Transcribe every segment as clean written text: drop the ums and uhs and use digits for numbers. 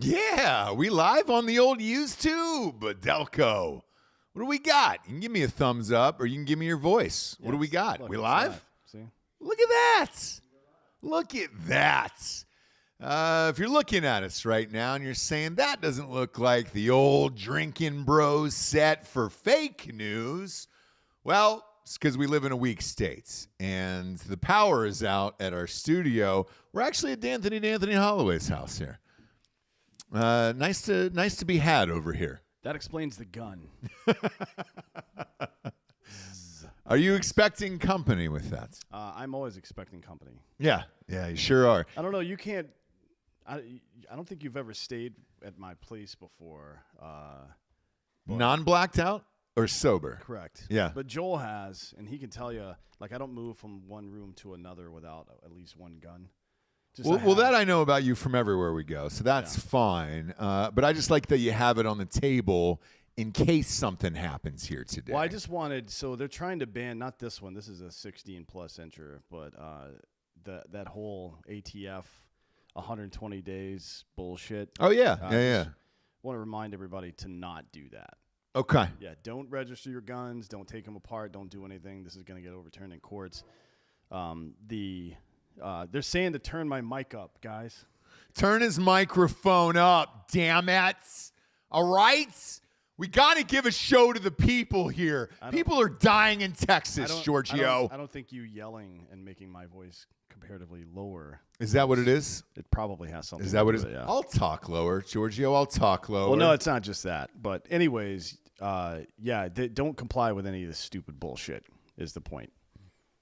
Yeah, we live on the old YouTube, Delco. What do we got? You can give me a thumbs up or you can give me your voice. What do we got? Look, We it's live? See? Look at that. Look at that. If you're looking at us right now and you're saying that doesn't look like the old Drinkin Bros set for fake news, well, it's because we live in a weak state and the power is out at our studio. We're actually at Anthony Holloway's house here. Nice to be had over here. That explains the gun. Are you expecting company with that? I'm always expecting company. Yeah, you sure are. I don't know. You can't. I don't think you've ever stayed at my place before. Non-blacked out or sober? Correct. Yeah. But Joel has, and he can tell you, like, I don't move from one room to another without at least one gun. Well, that I know about you from everywhere we go, so that's fine. But I just like that you have it on the table in case something happens here today. Well, I just wanted, so they're trying to ban, not this one, this is a 16-plus incher, but that whole ATF 120 days bullshit. Oh, yeah. I want to remind everybody to not do that. Okay. Yeah, don't register your guns. Don't take them apart. Don't do anything. This is going to get overturned in courts. They're saying to turn my mic up, guys. Turn his microphone up, damn it. All right? We got to give a show to the people here. People are dying in Texas, Giorgio. I don't think you yelling and making my voice comparatively lower. Is that what it is? It probably has something Is that what it is? Yeah. I'll talk lower, Giorgio. I'll talk lower. Well, no, it's not just that. But anyways, don't comply with any of this stupid bullshit is the point.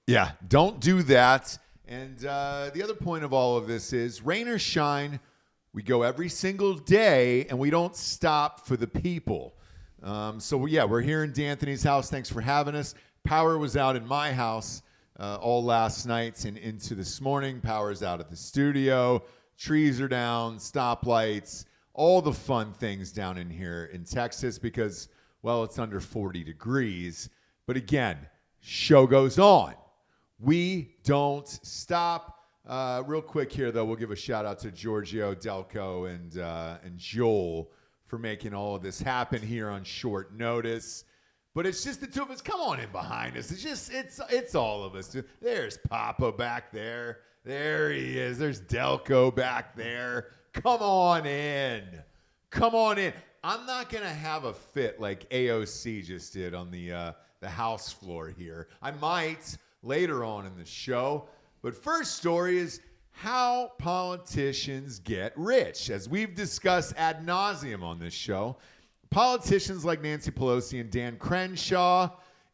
Yeah, don't do that. And the other point of all of this is, rain or shine, we go every single day, and we don't stop for the people. We're here in D'Anthony's house. Thanks for having us. Power was out in my house all last night and into this morning. Power's out at the studio. Trees are down, stoplights, all the fun things down in here in Texas because, well, it's under 40 degrees. But again, show goes on. We don't stop. Real quick here, though, we'll give a shout-out to Giorgio, Delco, and Joel for making all of this happen here on short notice. But it's just the two of us. Come on in behind us. It's all of us. There's Papa back there. There he is. There's Delco back there. Come on in. Come on in. I'm not going to have a fit like AOC just did on the house floor here. I might later on in the show. But first story is how politicians get rich. As we've discussed ad nauseum on this show, politicians like Nancy Pelosi and Dan Crenshaw,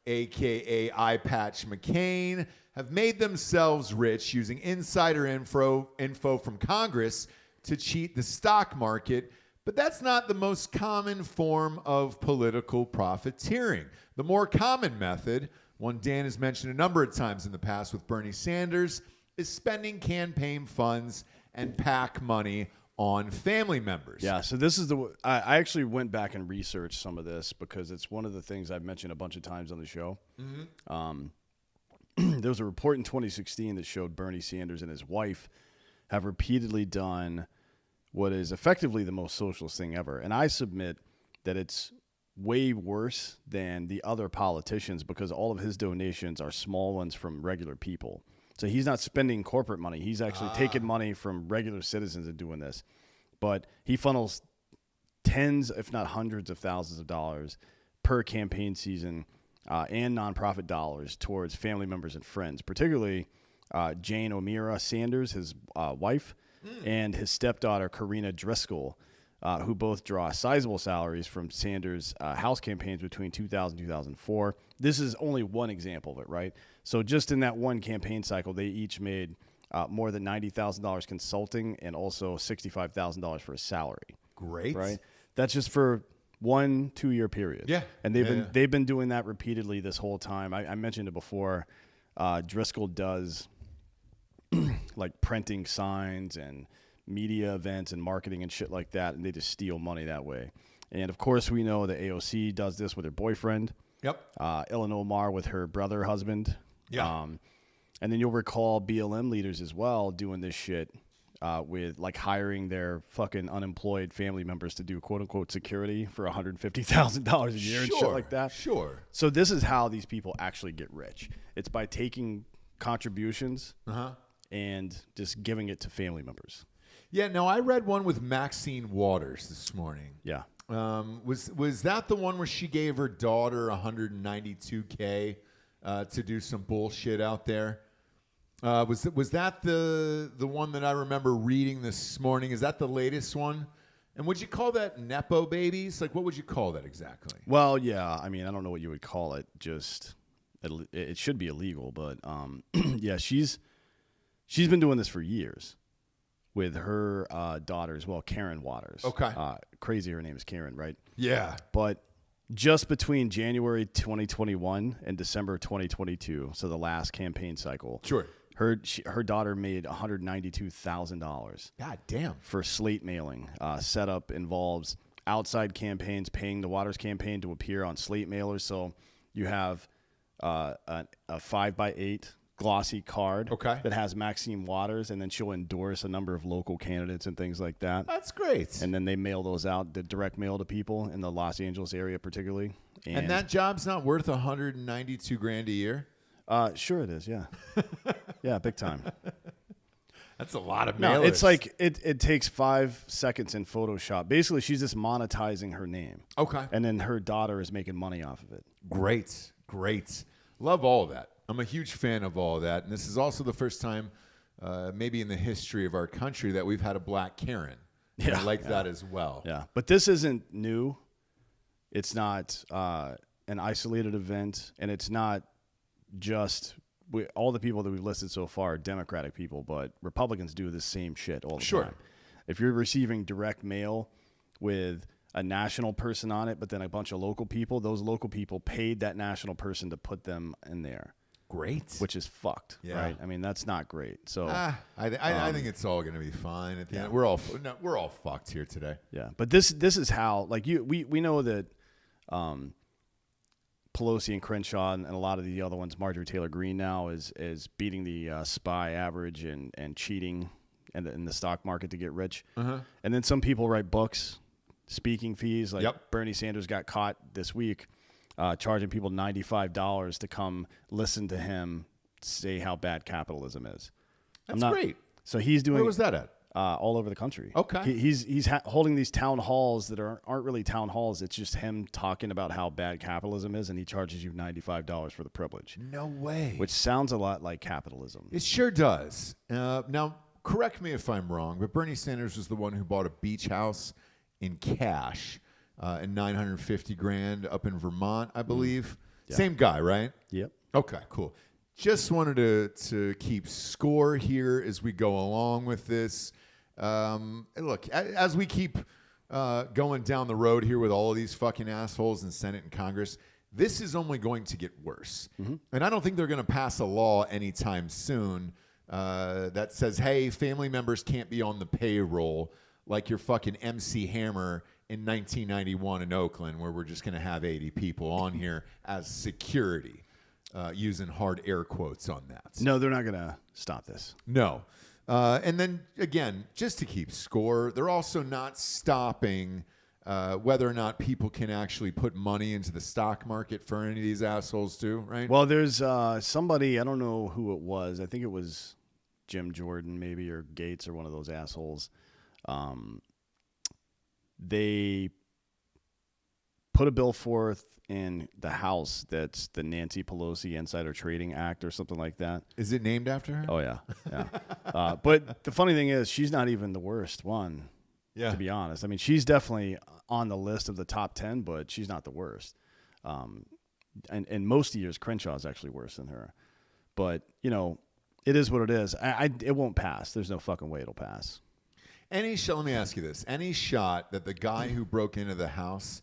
a.k.a. Eye Patch McCain, have made themselves rich using insider info from Congress to cheat the stock market. But that's not the most common form of political profiteering. The more common method, one Dan has mentioned a number of times in the past with Bernie Sanders, is spending campaign funds and PAC money on family members. Yeah, so this is I actually went back and researched some of this because it's one of the things I've mentioned a bunch of times on the show. Mm-hmm. There was a report in 2016 that showed Bernie Sanders and his wife have repeatedly done what is effectively the most socialist thing ever. And I submit that it's way worse than the other politicians because all of his donations are small ones from regular people. So he's not spending corporate money. He's actually taking money from regular citizens and doing this. But he funnels tens, if not hundreds of thousands of dollars per campaign season and nonprofit dollars towards family members and friends, particularly Jane O'Meara Sanders, his wife, and his stepdaughter, Karina Driscoll, who both draw sizable salaries from Sanders' House campaigns between 2000 and 2004. This is only one example of it, right? So just in that one campaign cycle, they each made more than $90,000 consulting and also $65,000 for a salary. Great. Right? That's just for 1-2 year period. Yeah. And they've been doing that repeatedly this whole time. I mentioned it before. Driscoll does like printing signs and media events and marketing and shit like that, and they just steal money that way. And of course, we know that AOC does this with her boyfriend. Yep. Eleanor Omar with her husband. Yeah. And then you'll recall BLM leaders as well doing this shit with like hiring their fucking unemployed family members to do quote unquote security for $150,000 a year and shit like that. Sure. So this is how these people actually get rich. It's by taking contributions and just giving it to family members. Yeah. No, I read one with Maxine Waters this morning. Yeah. Was that the one where she gave her daughter $192K to do some bullshit out there? Was that the one that I remember reading this morning? Is that the latest one? And would you call that Nepo babies? Like, what would you call that exactly? Well, yeah. I mean, I don't know what you would call it. Just it should be illegal, but yeah, she's been doing this for years with her daughter as well, Karen Waters. Okay. Crazy, her name is Karen, right? Yeah. But just between January 2021 and December 2022, so the last campaign cycle, Sure. her daughter made $192,000. God damn. For slate mailing. Setup involves outside campaigns paying the Waters campaign to appear on slate mailers. So you have a 5x8 glossy card that has Maxine Waters, and then she'll endorse a number of local candidates and things like that. That's great. And then they mail those out, the direct mail to people in the Los Angeles area particularly. And that job's not worth $192,000 a year? Sure it is, yeah. Yeah, big time. That's a lot of mailers. No, it's like it takes 5 seconds in Photoshop. Basically, she's just monetizing her name. Okay. And then her daughter is making money off of it. Great. Love all of that. I'm a huge fan of all of that. And this is also the first time, maybe in the history of our country, that we've had a black Karen. Yeah. I like that as well. Yeah. But this isn't new. It's not an isolated event. And it's not just all the people that we've listed so far are Democratic people, but Republicans do the same shit all the time. If you're receiving direct mail with a national person on it, but then a bunch of local people, those local people paid that national person to put them in there. Great. Which is fucked, right? I mean, that's not great. So I think it's all going to be fine at the end. We're all fucked here today. Yeah, but this is how, like, we know that Pelosi and Crenshaw and a lot of the other ones, Marjorie Taylor Greene now is beating the SPY average and cheating in the stock market to get rich. And then some people write books, speaking fees. Like Bernie Sanders got caught this week charging people $95 to come listen to him say how bad capitalism is. That's great. So he's doing. Where was that at? All over the country. Okay. He's holding these town halls that aren't really town halls. It's just him talking about how bad capitalism is, and he charges you $95 for the privilege. No way. Which sounds a lot like capitalism. It sure does. Now, correct me if I'm wrong, but Bernie Sanders was the one who bought a beach house in cash and $950,000 up in Vermont, I believe. Yeah. Same guy, right? Yep. Okay, cool. Just wanted to keep score here as we go along with this. Look, as we keep going down the road here with all of these fucking assholes in Senate and Congress, this is only going to get worse. And I don't think they're going to pass a law anytime soon that says, hey, family members can't be on the payroll like your fucking MC Hammer in 1991 in Oakland, where we're just going to have 80 people on here as security, using hard air quotes on that. No, they're not going to stop this. No. And then, again, just to keep score, they're also not stopping whether or not people can actually put money into the stock market for any of these assholes too, right? Well, there's somebody, I don't know who it was. I think it was Jim Jordan maybe, or Gates, or one of those assholes. They put a bill forth in the House that's the Nancy Pelosi Insider Trading Act or something like that. Is it named after her? Oh, yeah. But the funny thing is, she's not even the worst one, to be honest. I mean, she's definitely on the list of the top 10, but she's not the worst. And most years, Crenshaw is actually worse than her. But, you know, it is what it is. It won't pass. There's no fucking way it'll pass. Let me ask you this. Any shot that the guy who broke into the house,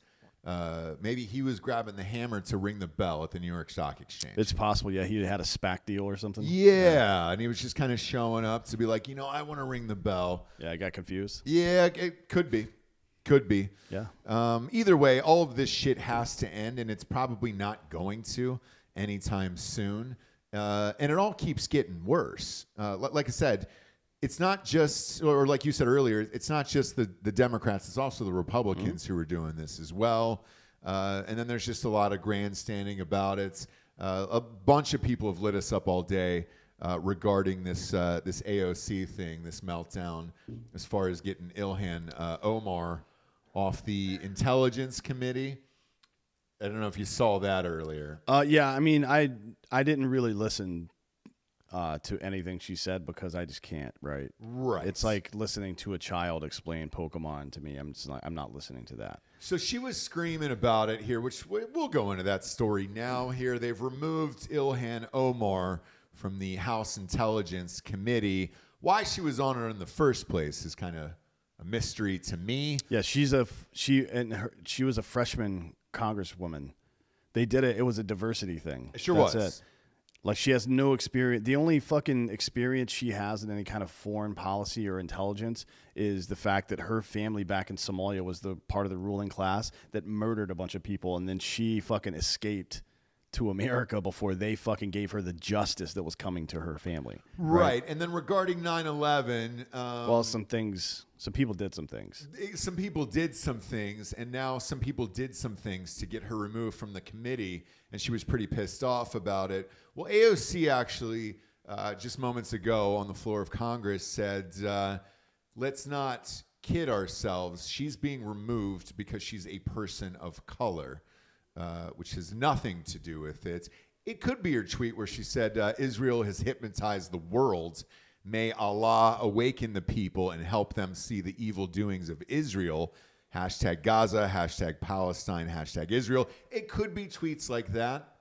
maybe he was grabbing the hammer to ring the bell at the New York Stock Exchange? It's possible, yeah. He had a SPAC deal or something. Yeah, and he was just kind of showing up to be like, I want to ring the bell. Yeah, I got confused. Yeah, it could be. Could be. Yeah. Either way, all of this shit has to end, and it's probably not going to anytime soon. And it all keeps getting worse. Like I said, it's not just, or like you said earlier, it's not just the Democrats, it's also the Republicans who are doing this as well. And then there's just a lot of grandstanding about it. A bunch of people have lit us up all day regarding this AOC thing, this meltdown, as far as getting Ilhan Omar off the Intelligence Committee. I don't know if you saw that earlier. Yeah, I mean, I didn't really listen to anything she said because I just can't. Right. It's like listening to a child explain Pokemon to me. I'm not listening to that. So she was screaming about it here, which we'll go into that story now. Here, they've removed Ilhan Omar from the House Intelligence Committee. Why she was on it in the first place is kind of a mystery to me. Yeah, she was a freshman congresswoman. They did it. It was a diversity thing. It sure was. It. Like, she has no experience. The only fucking experience she has in any kind of foreign policy or intelligence is the fact that her family back in Somalia was the part of the ruling class that murdered a bunch of people, and then she fucking escaped to America before they fucking gave her the justice that was coming to her family. Right. And then regarding 9/11, well, some people did some things. Some people did some things, and now some people did some things to get her removed from the committee, and she was pretty pissed off about it. Well, AOC actually, just moments ago on the floor of Congress, said, let's not kid ourselves. She's being removed because she's a person of color. Which has nothing to do with it. It could be her tweet where she said, Israel has hypnotized the world. May Allah awaken the people and help them see the evil doings of Israel. Hashtag Gaza, hashtag Palestine, hashtag Israel. It could be tweets like that,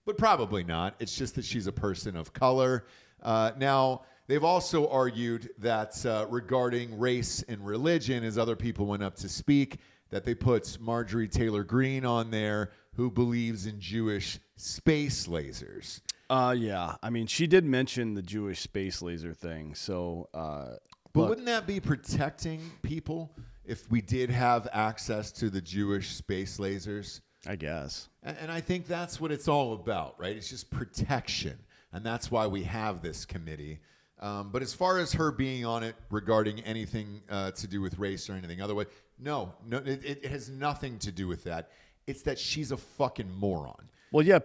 but probably not. It's just that she's a person of color. Now, they've also argued that regarding race and religion, as other people went up to speak, that they put Marjorie Taylor Greene on there, who believes in Jewish space lasers. Yeah. I mean, she did mention the Jewish space laser thing. So, but wouldn't that be protecting people if we did have access to the Jewish space lasers? I guess. And I think that's what it's all about, right? It's just protection. And that's why we have this committee. But as far as her being on it regarding anything to do with race or anything otherwise, no, it has nothing to do with that. It's that she's a fucking moron. Well, yeah,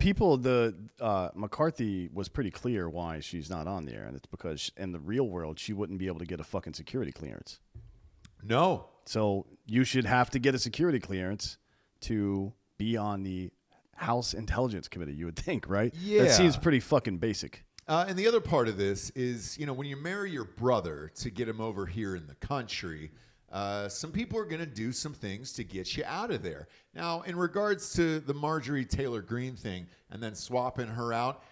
McCarthy was pretty clear why she's not on there, and it's because in the real world she wouldn't be able to get a fucking security clearance. No. So you should have to get a security clearance to be on the House Intelligence Committee, you would think, right? Yeah. That seems pretty fucking basic. And the other part of this is, when you marry your brother to get him over here in the country, some people are going to do some things to get you out of there. Now, in regards to the Marjorie Taylor Greene thing and then swapping her out,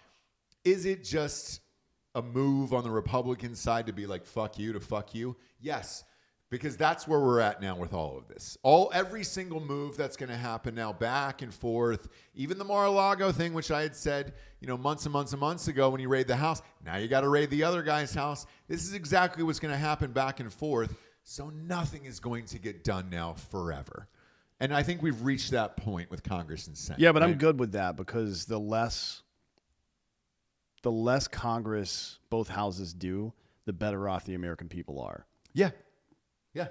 is it just a move on the Republican side to be like, fuck you to fuck you? Yes, because that's where we're at now with all of this. Every single move that's going to happen now, back and forth, even the Mar-a-Lago thing, which I had said, months and months and months ago when you raid the house, now you got to raid the other guy's house. This is exactly what's going to happen back and forth. So nothing is going to get done now forever. And I think we've reached that point with Congress and Senate. Yeah, but right? I'm good with that because the less Congress, both houses do, the better off the American people are. Yeah. Yeah.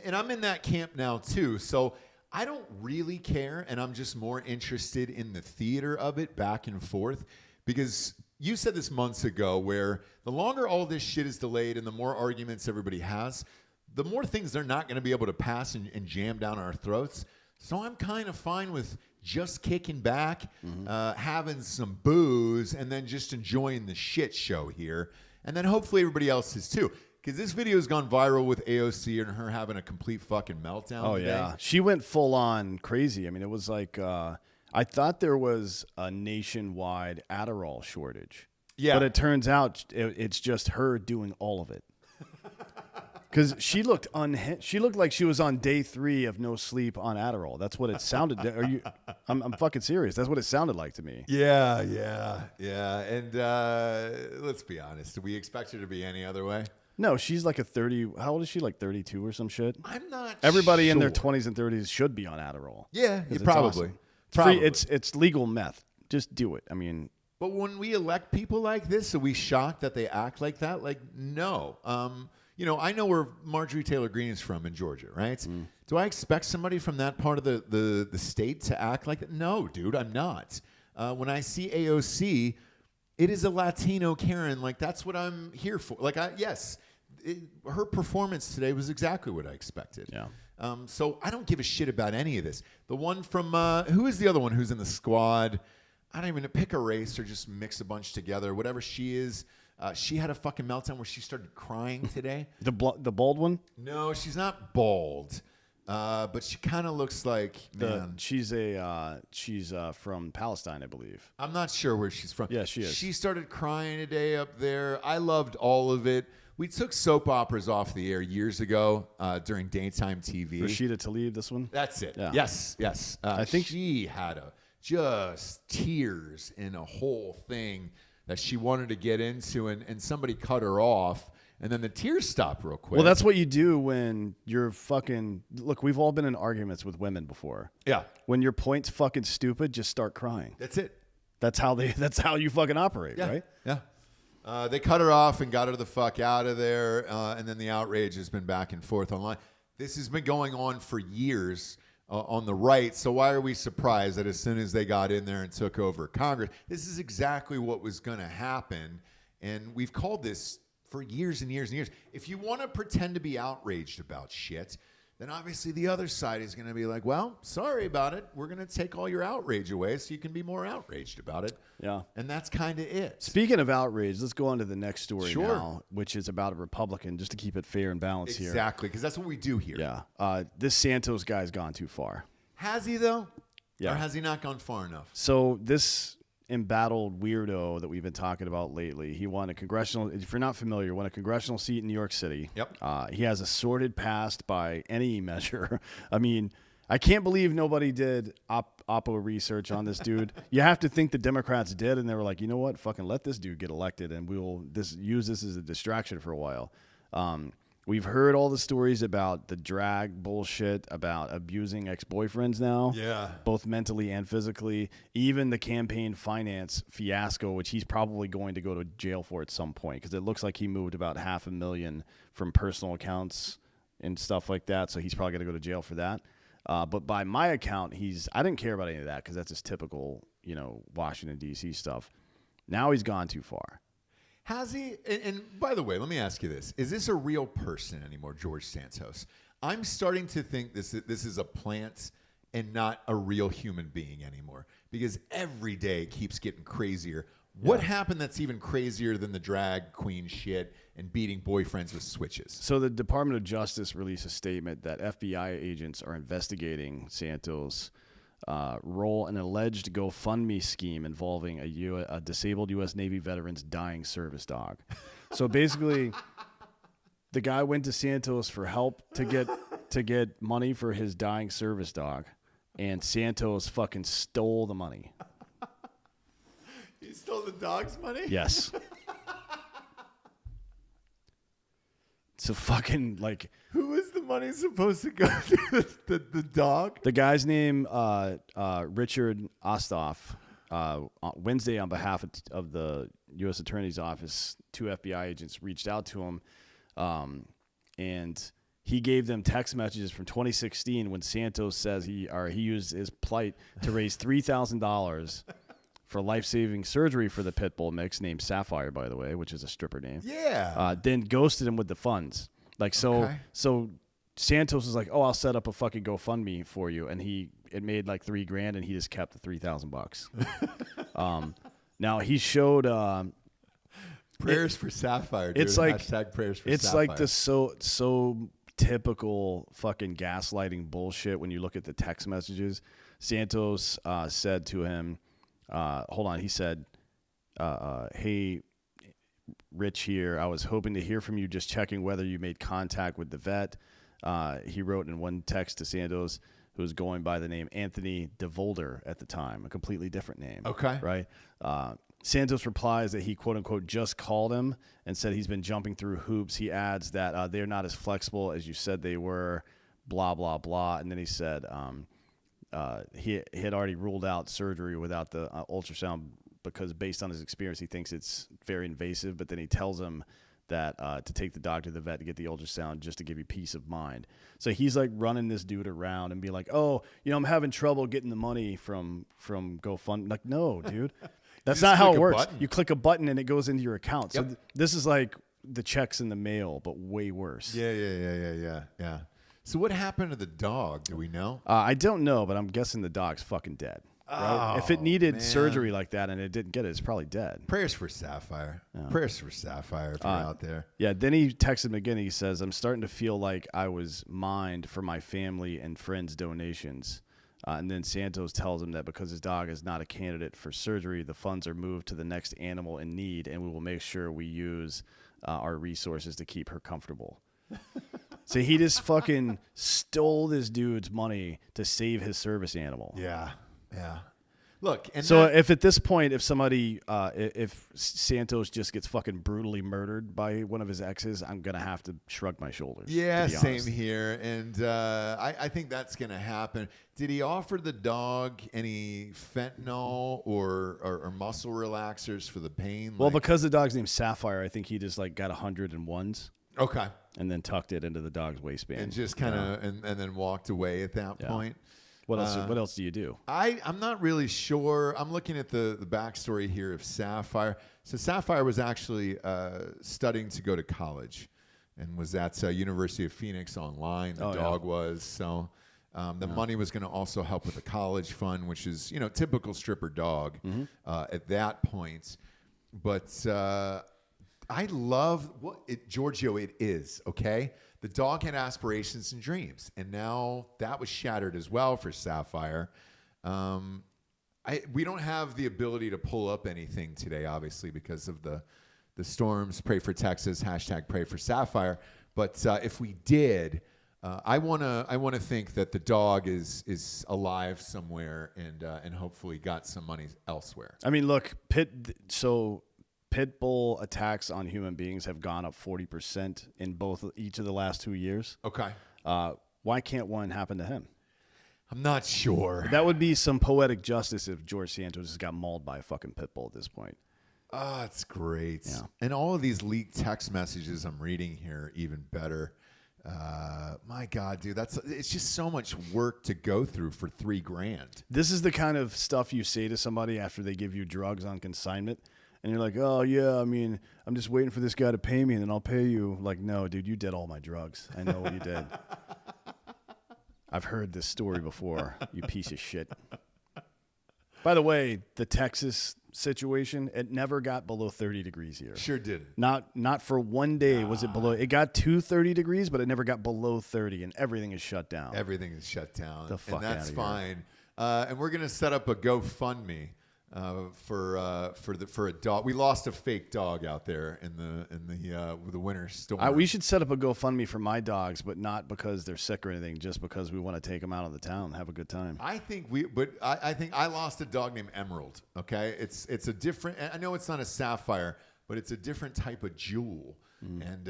And I'm in that camp now too. So I don't really care. And I'm just more interested in the theater of it back and forth, because you said this months ago where the longer all this shit is delayed and the more arguments everybody has, the more things they're not going to be able to pass and jam down our throats. So I'm kind of fine with just kicking back, having some booze, and then just enjoying the shit show here. And then hopefully everybody else is too. Because this video has gone viral with AOC and her having a complete fucking meltdown. Oh, today. Yeah. She went full on crazy. I mean, it was like, I thought there was a nationwide Adderall shortage. Yeah. But it turns out it's just her doing all of it. Because she looked she looked like she was on day 3 of no sleep on Adderall. That's what it sounded. I'm fucking serious. That's what it sounded like to me. Yeah. And let's be honest. Do we expect her to be any other way? No, she's like a 30. How old is she? Like 32 or some shit? I'm not Everybody sure. in their 20s and 30s should be on Adderall. Yeah, it's probably. Awesome. It's free. It's legal meth. Just do it. I mean, But when we elect people like this, are we shocked that they act like that? Like, no. I know where Marjorie Taylor Greene is from in Georgia, right? Do I expect somebody from that part of the state to act like that? No, dude, I'm not. When I see AOC, it is a Latino Karen. Like, that's what I'm here for. Like, her performance today was exactly what I expected. Yeah. So I don't give a shit about any of this. The one from, who is the other one who's in the squad? I don't even pick a race or just mix a bunch together. Whatever she is, she had a fucking meltdown where she started crying today. The bald one? No, she's not bald, but she kind of looks like, man. She's from Palestine, I believe. I'm not sure where she's from. Yeah, she is. She started crying today up there. I loved all of it. We took soap operas off the air years ago during daytime TV. Rashida Tlaib, this one? That's it. Yeah. Yes. I think she had just tears in a whole thing that she wanted to get into, and somebody cut her off, and then the tears stopped real quick. Well, that's what you do when you're fucking... Look, we've all been in arguments with women before. Yeah. When your point's fucking stupid, just start crying. That's it. That's how you fucking operate, right? Yeah. They cut her off and got her the fuck out of there, and then the outrage has been back and forth online. This has been going on for years on the right, so why are we surprised that as soon as they got in there and took over Congress, this is exactly what was going to happen, and we've called this for years and years and years. If you want to pretend to be outraged about shit, then obviously the other side is going to be like, well, sorry about it. We're going to take all your outrage away so you can be more outraged about it. Yeah. And that's kind of it. Speaking of outrage, let's go on to the next story Sure. now, which is about a Republican, just to keep it fair and balanced here. Exactly, because that's what we do here. Yeah. This Santos guy's gone too far. Has he, though? Yeah. Or has he not gone far enough? So this embattled weirdo that we've been talking about lately, he won a congressional, if you're not familiar, won a congressional seat in New York City. Yep. He has a sordid past by any measure. I mean, I can't believe nobody did Oppo research on this dude. You have to think the Democrats did, and they were like, you know what, fucking let this dude get elected, and we'll use this as a distraction for a while. We've heard all the stories about the drag bullshit, about abusing ex-boyfriends now. Yeah. Both mentally and physically. Even the campaign finance fiasco, which he's probably going to go to jail for at some point, because it looks like he moved about $500,000 from personal accounts and stuff like that, so he's probably going to go to jail for that. But by my account, I didn't care about any of that because that's just typical, Washington, D.C. stuff. Now he's gone too far. Has he? And by the way, let me ask you this. Is this a real person anymore, George Santos? I'm starting to think this is a plant and not a real human being anymore, because every day it keeps getting crazier. What happened that's even crazier than the drag queen shit and beating boyfriends with switches? So the Department of Justice released a statement that FBI agents are investigating Santos' role in an alleged GoFundMe scheme involving a disabled U.S. Navy veteran's dying service dog. So basically, the guy went to Santos for help to get money for his dying service dog, and Santos fucking stole the money. He stole the dog's money? Yes. So fucking like... Who is the money supposed to go to? The dog? The guy's name, Richard Osthoff, Wednesday on behalf of the U.S. Attorney's Office, 2 FBI agents reached out to him, and he gave them text messages from 2016 when Santos says he used his plight to raise $3,000 for life-saving surgery for the pit bull mix, named Sapphire, by the way, which is a stripper name. Yeah. Then ghosted him with the funds. So Santos was like, "Oh, I'll set up a fucking GoFundMe for you," and it made like $3,000, and he just kept the $3,000. Now he showed prayers for Sapphire. Dude. It's like hashtag prayers for it's Sapphire. like the so typical fucking gaslighting bullshit. When you look at the text messages, Santos said to him, "Hold on," he said, "Hey, Rich here. I was hoping to hear from you, just checking whether you made contact with the vet." He wrote in one text to Santos, who was going by the name Anthony DeVolder at the time, a completely different name. Okay. Right? Santos replies that he, quote-unquote, just called him and said he's been jumping through hoops. He adds that they're not as flexible as you said they were, blah, blah, blah. And then he said he had already ruled out surgery without the ultrasound because based on his experience, he thinks it's very invasive. But then he tells him that to take the dog to the vet to get the ultrasound just to give you peace of mind. So he's like running this dude around and be like, oh, I'm having trouble getting the money from GoFundMe. Like, no, dude. That's not how it works. You click a button and it goes into your account. So this is like the checks in the mail, but way worse. Yeah. So what happened to the dog? Do we know? I don't know, but I'm guessing the dog's fucking dead. Right? If it needed surgery like that and it didn't get it, it's probably dead. Prayers for Sapphire. Prayers for Sapphire if you're out there. Yeah, then he texted him again. He says, I'm starting to feel like I was mined for my family and friends' donations. And then Santos tells him that because his dog is not a candidate for surgery, the funds are moved to the next animal in need, and we will make sure we use our resources to keep her comfortable. So he just fucking stole this dude's money to save his service animal. Yeah. Look, and so if at this point, if somebody, if Santos just gets fucking brutally murdered by one of his exes, I'm gonna have to shrug my shoulders. Yeah, same here, and I think that's gonna happen. Did he offer the dog any fentanyl or muscle relaxers for the pain? Well, because the dog's named Sapphire, I think he just like got 101s. Okay. And then tucked it into the dog's waistband. And just kind of and then walked away at that point. What else do you do? I'm not really sure. I'm looking at the backstory here of Sapphire. So Sapphire was actually studying to go to college and was at University of Phoenix online. The dog was. So the money was going to also help with the college fund, which is, typical stripper dog at that point. But I love Giorgio, it is, okay? The dog had aspirations and dreams, and now that was shattered as well for Sapphire. We don't have the ability to pull up anything today, obviously, because of the storms. Pray for Texas, # pray for Sapphire. But if we did, I wanna think that the dog is alive somewhere and hopefully got some money elsewhere. I mean, look, Pit bull attacks on human beings have gone up 40% in each of the last 2 years. Okay. Why can't one happen to him? I'm not sure. That would be some poetic justice if George Santos just got mauled by a fucking pit bull at this point. Oh, it's great. Yeah. And all of these leaked text messages I'm reading here, even better. My God, dude, it's just so much work to go through for $3,000. This is the kind of stuff you say to somebody after they give you drugs on consignment. And you're like, oh, yeah, I mean, I'm just waiting for this guy to pay me, and then I'll pay you. Like, no, dude, you did all my drugs. I know what you did. I've heard this story before, you piece of shit. By the way, the Texas situation, it never got below 30 degrees here. Sure did. Not for one day was it below. It got to 30 degrees, but it never got below 30, and everything is shut down. Everything is shut down. The fuck and that's outta fine. And we're going to set up a GoFundMe. For a dog. We lost a fake dog out there in the winter storm. We should set up a GoFundMe for my dogs, but not because they're sick or anything, just because we want to take them out of the town and have a good time. I think I lost a dog named Emerald. Okay, it's a different. I know it's not a sapphire, but it's a different type of jewel. And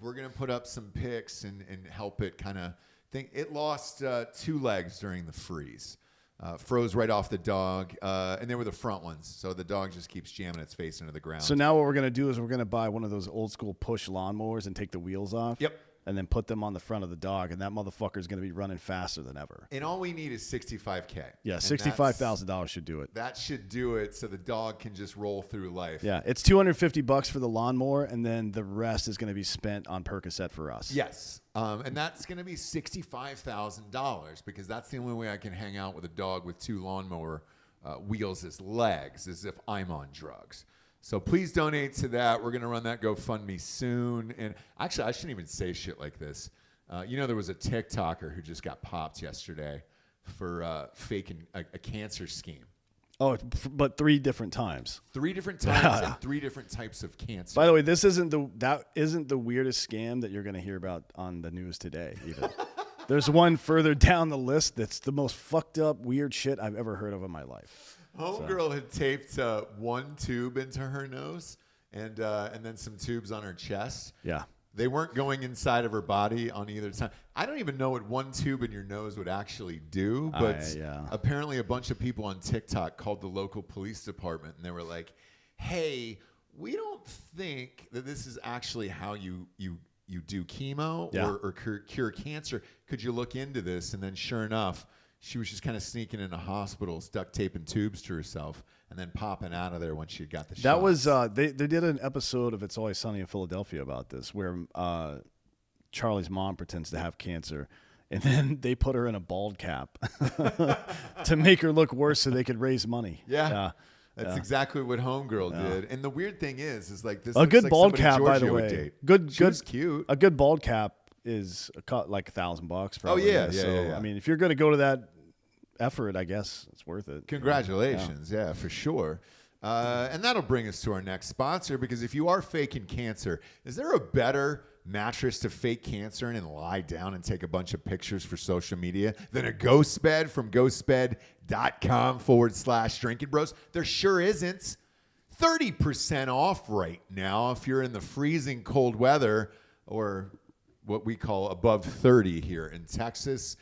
we're gonna put up some pics and help it kind of think. It lost 2 legs during the freeze. Froze right off the dog, and they were the front ones. So the dog just keeps jamming its face into the ground. So now what we're going to do is we're going to buy one of those old school push lawnmowers and take the wheels off. Yep. And then put them on the front of the dog, and that motherfucker is going to be running faster than ever. And all we need is $65K. Yeah, $65,000 should do it. That should do it so the dog can just roll through life. Yeah, it's $250 for the lawnmower, and then the rest is going to be spent on Percocet for us. Yes. And that's going to be $65,000 because that's the only way I can hang out with a dog with 2 lawnmower wheels as legs, as if I'm on drugs. So please donate to that. We're going to run that GoFundMe soon. And actually, I shouldn't even say shit like this. There was a TikToker who just got popped yesterday for faking a cancer scheme. Oh, but 3 different times. 3 different times and 3 different types of cancer. By the way, that isn't the weirdest scam that you're going to hear about on the news today, even. There's one further down the list that's the most fucked up, weird shit I've ever heard of in my life. Homegirl had taped 1 tube into her nose and then some tubes on her chest. Yeah. They weren't going inside of her body on either side. I don't even know what one tube in your nose would actually do, but apparently a bunch of people on TikTok called the local police department, and they were like, hey, we don't think that this is actually how you do chemo or cure cancer. Could you look into this? And then sure enough, she was just kind of sneaking into hospitals, duct taping tubes to herself, and then popping out of there when she got the shot. That was they did an episode of It's Always Sunny in Philadelphia about this, where Charlie's mom pretends to have cancer, and then they put her in a bald cap to make her look worse so they could raise money. That's exactly what Homegirl did. And the weird thing is like this. A good like bald cap, by the way. She was cute. A good bald cap is like $1,000 probably. Oh yeah. I mean, if you're going to go to that effort, I guess it's worth it. Congratulations, yeah, for sure. And that'll bring us to our next sponsor, because if you are faking cancer, is there a better mattress to fake cancer in and lie down and take a bunch of pictures for social media than a ghost bed from ghostbed.com/Drinkin Bros? There sure isn't. 30% off right now if you're in the freezing cold weather, or what we call above 30 here in Texas.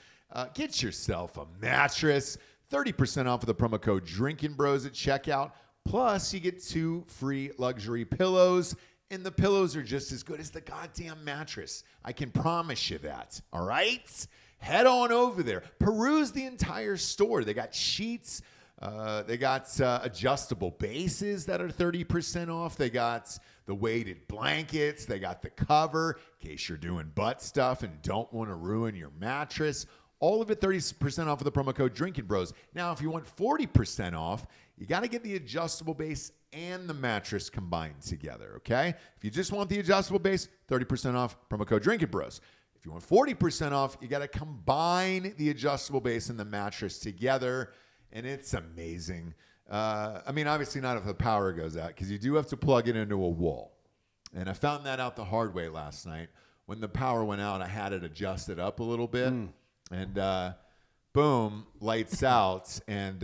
Get yourself a mattress. 30% off with the promo code Drinkin Bros at checkout. Plus, you get 2 free luxury pillows. And the pillows are just as good as the goddamn mattress. I can promise you that. All right? Head on over there. Peruse the entire store. They got sheets. They got adjustable bases that are 30% off. They got the weighted blankets. They got the cover in case you're doing butt stuff and don't want to ruin your mattress. All of it 30% off with the promo code Drinkin Bros. Now, if you want 40% off, you got to get the adjustable base and the mattress combined together, okay? If you just want the adjustable base, 30% off, promo code Drinkin Bros. If you want 40% off, you got to combine the adjustable base and the mattress together, and it's amazing. I mean, obviously not if the power goes out, because you do have to plug it into a wall. And I found that out the hard way last night. When the power went out, I had it adjusted up a little bit, and boom, lights out, and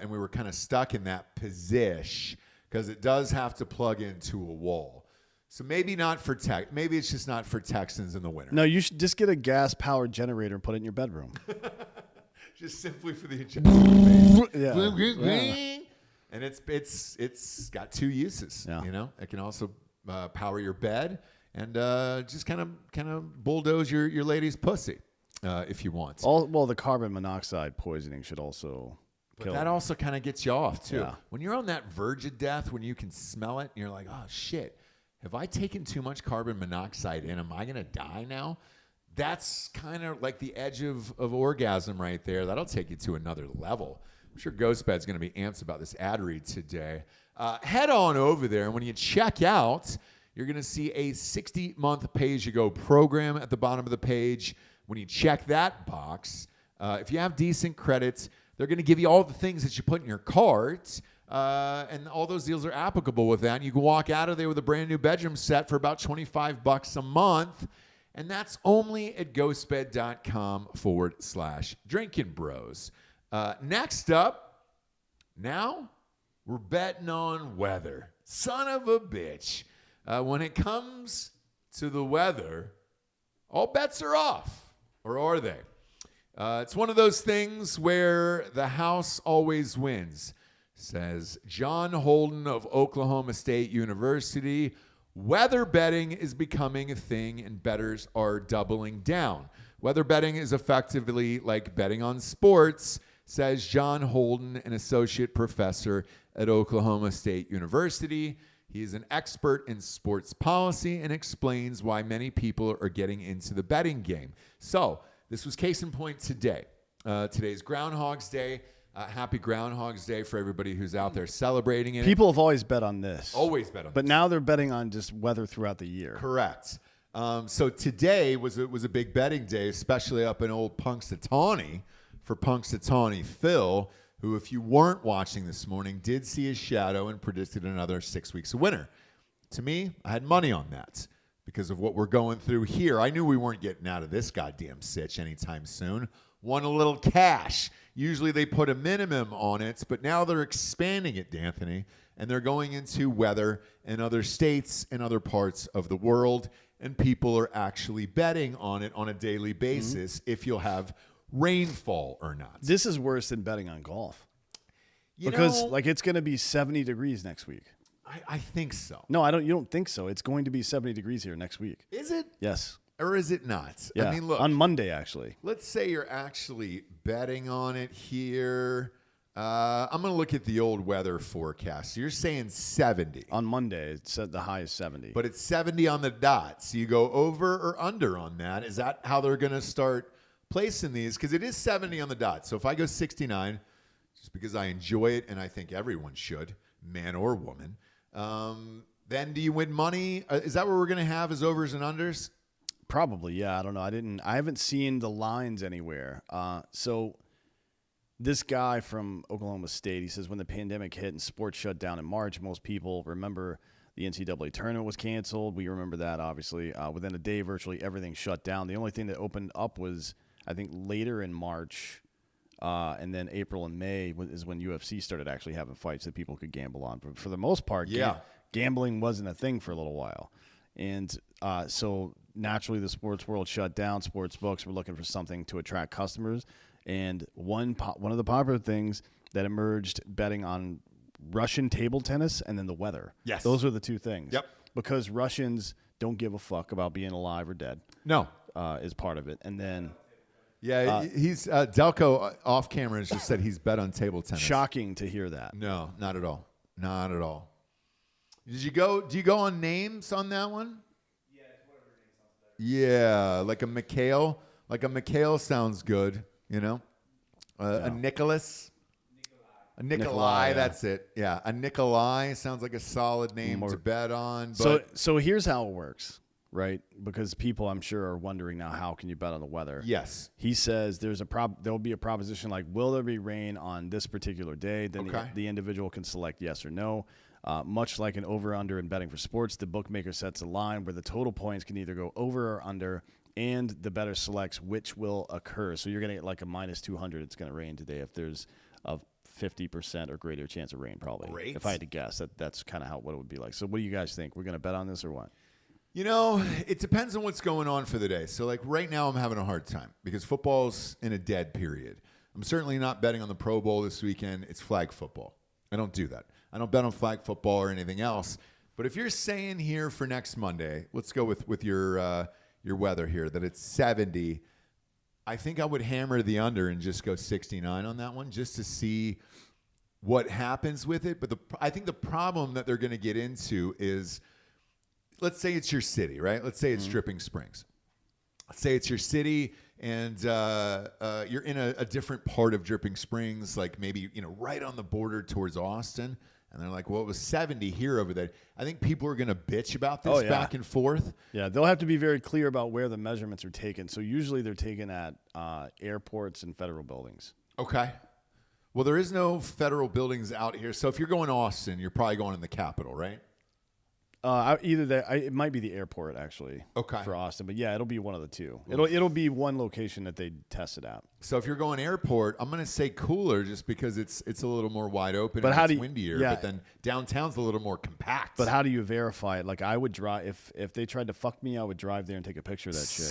we were kind of stuck in that position, because it does have to plug into a wall. So maybe not for maybe it's just not for Texans in the winter. No, you should just get a gas-powered generator and put it in your bedroom. Just simply for the adjustable base. Yeah. And it's got 2 uses. Yeah. You know, it can also power your bed and just kind of bulldoze your lady's pussy if you want. Well, the carbon monoxide poisoning should also. But that also kind of gets you off, too. Yeah. When you're on that verge of death, when you can smell it, and you're like, oh, shit, have I taken too much carbon monoxide in? Am I going to die now? That's kind of like the edge of orgasm right there. That'll take you to another level. I'm sure Ghostbed's going to be amped about this ad read today. Head on over there, and when you check out, you're going to see a 60-month pay-as-you-go program at the bottom of the page. When you check that box, if you have decent credits, they're going to give you all the things that you put in your cart, and all those deals are applicable with that. And you can walk out of there with a brand new bedroom set for about $25 a month, and that's only at ghostbed.com/Drinkin Bros. Next up, now we're betting on weather. Son of a bitch. When it comes to the weather, all bets are off, or are they? It's one of those things where the house always wins, says John Holden of Oklahoma State University. Weather betting is becoming a thing, and bettors are doubling down. Weather betting is effectively like betting on sports, says John Holden, an associate professor at Oklahoma State University. He is an expert in sports policy and explains why many people are getting into the betting game. So, this was case in point today. Today's Groundhog's Day. Happy Groundhog's Day for everybody who's out there celebrating it. People have always bet on this. Always bet on this. But now they're betting on just weather throughout the year. Correct. So today was a big betting day, especially up in old Punxsutawney for Punxsutawney Phil, who, if you weren't watching this morning, did see his shadow and predicted another 6 weeks of winter. To me, I had money on that. Because of what we're going through here. I knew we weren't getting out of this goddamn sitch anytime soon. Want a little cash. Usually they put a minimum on it, but now they're expanding it, D'Anthony. and they're going into weather in other states and other parts of the world, and people are actually betting on it on a daily basis if you'll have rainfall or not. This is worse than betting on golf. You Because know, like it's going to be 70 degrees next week. I think so. No, you don't think so. It's going to be 70 degrees here next week. Is it? Yes. Or is it not? Yeah. I mean, look. On Monday, actually. Let's say you're actually betting on it here. I'm going to look at the old weather forecast. So you're saying 70. On Monday, it said the high is 70. But it's 70 on the dot. So you go over or under on that. Is that how they're going to start placing these? Because it is 70 on the dot. So if I go 69, just because I enjoy it and I think everyone should, man or woman, then do you win money? Is that what we're going to have as overs and unders? Probably, yeah. I don't know. I haven't seen the lines anywhere. So this guy from Oklahoma State, he says when the pandemic hit and sports shut down in March, most people remember the NCAA tournament was canceled. We remember that, obviously. Within a day, virtually everything shut down. The only thing that opened up was, I think, later in March, and then April and May is when UFC started actually having fights that people could gamble on. But for the most part, gambling wasn't a thing for a little while. And so naturally the sports world shut down. Sports books were looking for something to attract customers. And one of the popular things that emerged betting on Russian table tennis and then the weather. Yes. Those are the two things. Yep. Because Russians don't give a fuck about being alive or dead. No. Is part of it. And then he's Delco off camera has just said he's bet on table tennis. shocking to hear that. No, not at all. Not at all. Do you go on names on that one? Yeah, it's whatever name sounds better. Yeah, like a Mikhail. Like a Mikhail sounds good, you know? A Nicholas. A Nikolai, yeah. that's it. Yeah, a Nikolai sounds like a solid name to bet on. But So here's how it works, right? Because people, I'm sure, are wondering now, how can you bet on the weather? yes. He says there'll be a proposition like, will there be rain on this particular day? Then the individual can select yes or no. Much like an over-under in betting for sports, the bookmaker sets a line where the total points can either go over or under, and the bettor selects which will occur. So you're going to get like a minus 200. It's going to rain today if there's a 50% or greater chance of rain, probably. Great. If I had to guess, that's kind of what it would be like. So what do you guys think? We're going to bet on this or what? You know, it depends on what's going on for the day. So, like right now, I'm having a hard time because football's in a dead period. I'm certainly not betting on the Pro Bowl this weekend. It's flag football. I don't do that. I don't bet on flag football or anything else. But if you're saying here for next Monday, let's go with your weather here, that it's 70. I think I would hammer the under and just go 69 on that one just to see what happens with it. But I think the problem that they're going to get into is, let's say it's your city, right? Let's say it's Dripping Springs. Let's say it's your city and you're in a different part of Dripping Springs, like maybe, right on the border towards Austin. And they're like, well, it was 70 here over there. I think people are going to bitch about this back and forth. Yeah, they'll have to be very clear about where the measurements are taken. So usually they're taken at airports and federal buildings. Okay. Well, there is no federal buildings out here. So if you're going to Austin, you're probably going in the Capitol, right? It might be the airport actually. Okay. For Austin, but yeah, it'll be one of the two. It'll be one location that they test it at. So if you're going airport, I'm going to say cooler just because it's a little more wide open But and how it's do you- windier. yeah. But then downtown's a little more compact. But how do you verify it? Like I would drive if they tried to fuck me, I would drive there and take a picture of that shit.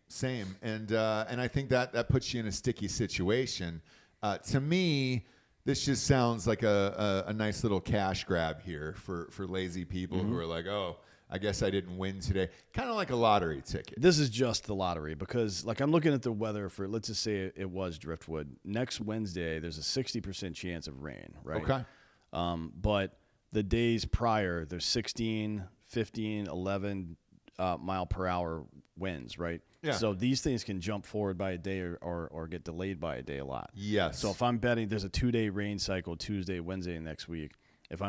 Same. And I think that puts you in a sticky situation. To me, this just sounds like a nice little cash grab here for lazy people who are like, oh, I guess I didn't win today. Kind of like a lottery ticket. This is just the lottery because, like, I'm looking at the weather for, let's just say it was Driftwood. Next Wednesday, there's a 60% chance of rain, right? Okay. But the days prior, there's 16, 15, 11 mile per hour winds, right? Yeah. So these things can jump forward by a day or get delayed by a day a lot. Yes. So if I'm betting there's a 2-day rain cycle, Tuesday, Wednesday next week, if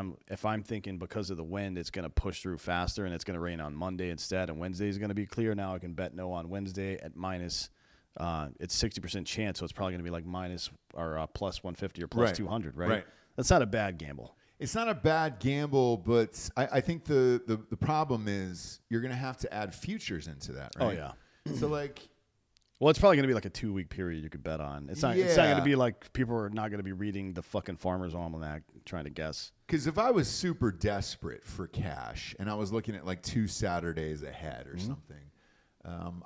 I'm thinking because of the wind, it's going to push through faster and it's going to rain on Monday instead, and Wednesday is going to be clear. Now I can bet no on Wednesday at minus. It's 60% chance, so it's probably going to be like minus or plus 150 or plus Right. 200, right? Right. That's not a bad gamble. It's not a bad gamble, but I think the problem is you're going to have to add futures into that, right? Oh, yeah. So, like, Well, it's probably going to be like a 2-week period you could bet on. It's not going to be like people are not going to be reading the fucking Farmer's Almanac trying to guess. Because if I was super desperate for cash and I was looking at like 2 Saturdays ahead or something,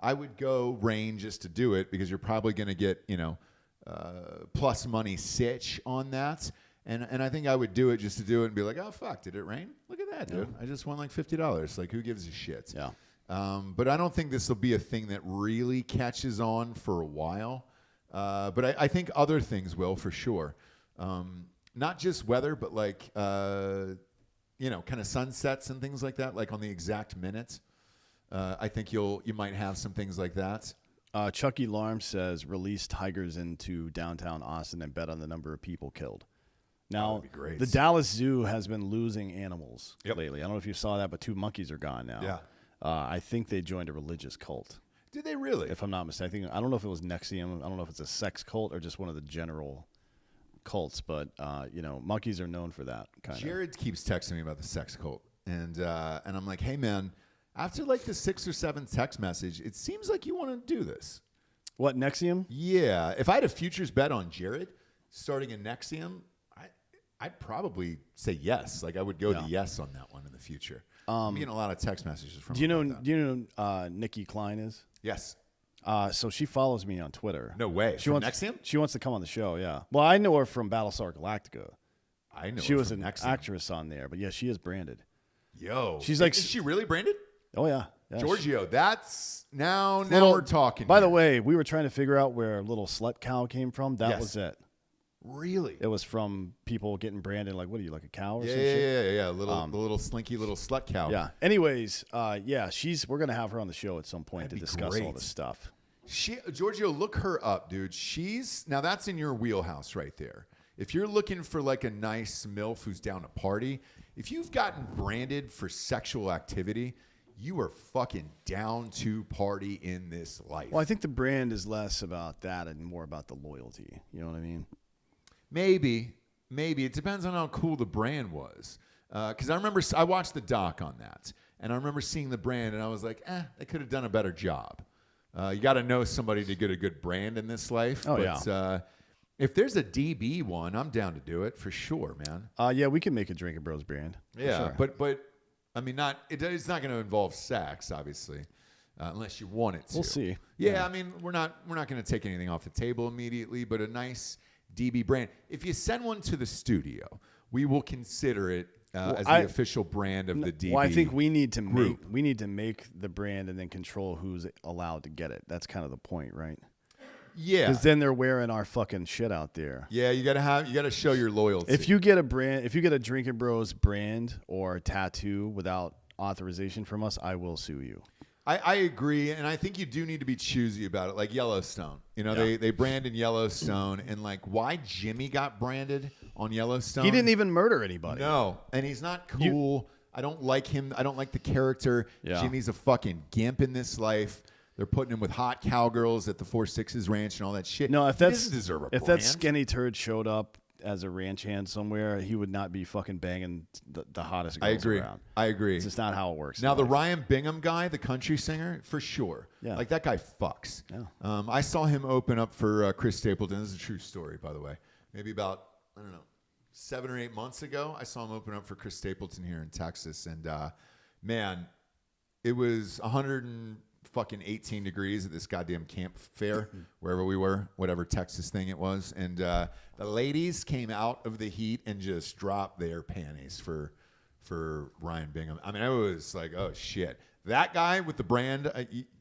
I would go rain just to do it because you're probably going to get, plus money sitch on that. And I think I would do it just to do it and be like, oh, fuck, did it rain? Look at that, dude. I just won like $50. Like, who gives a shit? Yeah. But I don't think this will be a thing that really catches on for a while. But I think other things will for sure. Not just weather, but like, kind of sunsets and things like that, like on the exact minute. I think you might have some things like that. Chucky Larm says release tigers into downtown Austin and bet on the number of people killed. Now, the Dallas Zoo has been losing animals lately. I don't know if you saw that, but 2 monkeys are gone now. Yeah. I think they joined a religious cult. Did they really? If I'm not mistaken. I don't know if it was NXIVM. I don't know if it's a sex cult or just one of the general cults. But, monkeys are known for that kind of. Jared keeps texting me about the sex cult. And I'm like, hey, man, after like the 6 or 7 text message, it seems like you want to do this. What, NXIVM? Yeah. If I had a futures bet on Jared starting in NXIVM, I'd probably say yes. Like I would go the yes on that one in the future. I'm getting a lot of text messages from. Do you know Nikki Klein is? Yes. So she follows me on Twitter. No way. She wants to come on the show. Yeah. Well, I know her from Battlestar Galactica. I know. She was an actress on there, but yeah, she is branded. Yo, she's like, is she really branded? Oh yeah. Giorgio, that's now we're talking. By the way, we were trying to figure out where little slut cow came from. That was it. Really? It was from people getting branded like, what are you, like a cow or some shit? Yeah. The little slinky little slut cow. Yeah. Anyways, we're gonna have her on the show at some point to discuss all this stuff. Giorgio, look her up, dude. Now that's in your wheelhouse right there. If you're looking for like a nice MILF who's down to party, if you've gotten branded for sexual activity, you are fucking down to party in this life. Well, I think the brand is less about that and more about the loyalty. You know what I mean? Maybe. It depends on how cool the brand was. Because I remember I watched the doc on that, and I remember seeing the brand, and I was like, they could have done a better job. You got to know somebody to get a good brand in this life. Oh, yeah. If there's a DB one, I'm down to do it for sure, man. Yeah, we can make a Drinkin Bros brand. Yeah, sure. but I mean, it's not going to involve sex, obviously, unless you want it to. We'll see. Yeah, I mean, we're not going to take anything off the table immediately, but a nice DB brand. If you send one to the studio, we will consider it as the official brand of the DB. Well, I think we need to make the brand and then control who's allowed to get it. That's kind of the point, right? Yeah. Because then they're wearing our fucking shit out there. Yeah, you gotta show your loyalty. If you get a Drinkin Bros brand or tattoo without authorization from us, I will sue you. I agree, and I think you do need to be choosy about it, like Yellowstone. They brand in Yellowstone, and like why Jimmy got branded on Yellowstone. He didn't even murder anybody. No, and he's not cool. I don't like him. I don't like the character. Yeah. Jimmy's a fucking gimp in this life. They're putting him with hot cowgirls at the 4-6's ranch and all that shit. No, if he doesn't deserve a brand. That skinny turd showed up as a ranch hand somewhere, he would not be fucking banging the hottest girls around. I agree. It's just not how it works. Now, the Ryan Bingham guy, the country singer, for sure. Yeah. Like, that guy fucks. Yeah. I saw him open up for Chris Stapleton. This is a true story, by the way. Maybe about, 7 or 8 months ago, I saw him open up for Chris Stapleton here in Texas. And, man, it was 118 degrees at this goddamn camp fair, wherever we were, whatever Texas thing it was. And the ladies came out of the heat and just dropped their panties for Ryan Bingham. I mean, I was like, oh, shit. That guy with the brand,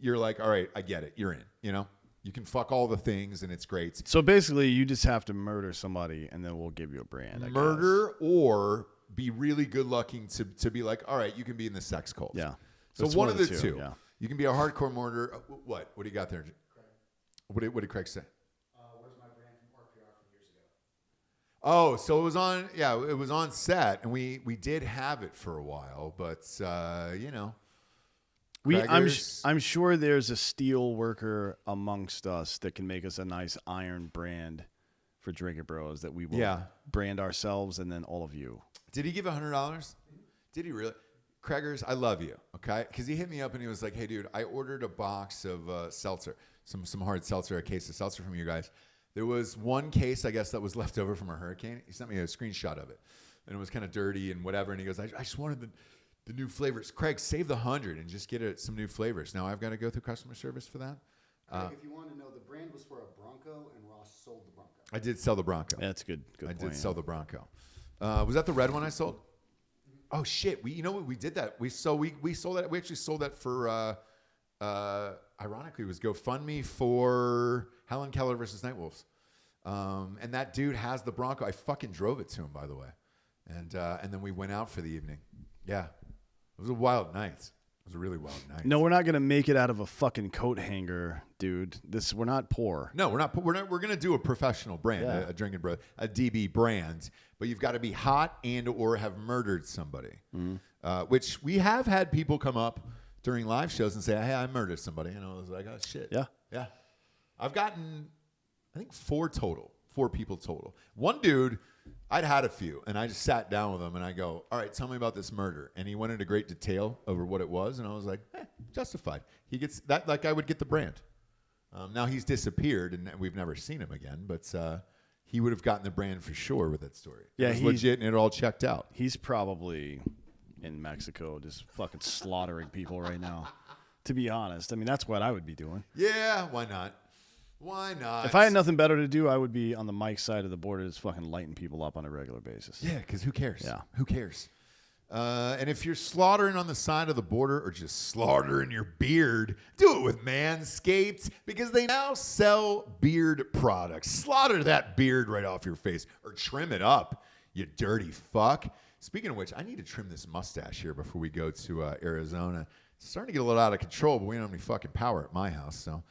you're like, all right, I get it. You're in, You can fuck all the things, and it's great. So basically, you just have to murder somebody, and then we'll give you a brand, I guess. Or be really good-looking to be like, all right, you can be in the sex cult. Yeah. So one of the two. Yeah. You can be a hardcore murderer. What? What do you got there? What did Craig say? Where's my brand from RPR from years ago? Oh, so it was on. Yeah, it was on set, and we did have it for a while, but I'm sure there's a steel worker amongst us that can make us a nice iron brand for Drinkin Bros that we will brand ourselves and then all of you. Did he give $100? Did he really? Craigers, I love you, okay? Because he hit me up and he was like, hey, dude, I ordered a box of seltzer, some hard seltzer, a case of seltzer from you guys. There was one case, I guess, that was left over from a hurricane. He sent me a screenshot of it. And it was kind of dirty and whatever. And he goes, I just wanted the new flavors. Craig, save the 100 and just get some new flavors. Now I've got to go through customer service for that? Craig, if you want to know, the brand was for a Bronco, and Ross sold the Bronco. I did sell the Bronco. Yeah, that's good. Good I point, did sell the Bronco. Was that the red one I sold? Oh shit! You know what? We did that. We sold that. We actually sold that for. Ironically, it was GoFundMe for Helen Keller versus Nightwolves. And that dude has the Bronco. I fucking drove it to him, by the way. And then we went out for the evening. Yeah, it was a wild night. It was a really wild night. No, we're not gonna make it out of a fucking coat hanger, dude. We're not poor. No, we're not. We're gonna do a professional brand, Yeah. a Drinkin' Bro, a DB brand. But you've got to be hot and or have murdered somebody. Which we have had people come up during live shows and say, "Hey, I murdered somebody," and I was like, "Oh shit." Yeah. I've gotten, I think 4 people total. One dude, I'd had a few, and I just sat down with him and I go, "All right, tell me about this murder." And he went into great detail over what it was, and I was like, justified. He gets that, like I would get the brand. Now he's disappeared, and we've never seen him again, but he would have gotten the brand for sure with that story. Yeah, it was he's legit, and it all checked out. He's probably in Mexico just fucking slaughtering people right now. To be honest, I mean, that's what I would be doing. Yeah, why not? Why not? If I had nothing better to do, I would be on the Mike side of the border just fucking lighting people up on a regular basis. Yeah, because who cares? Yeah. Who cares? And if you're slaughtering on the side of the border or just slaughtering your beard, do it with Manscaped because they now sell beard products. Slaughter that beard right off your face or trim it up, you dirty fuck. Speaking of which, I need to trim this mustache here before we go to Arizona. It's starting to get a little out of control, but we don't have any fucking power at my house, so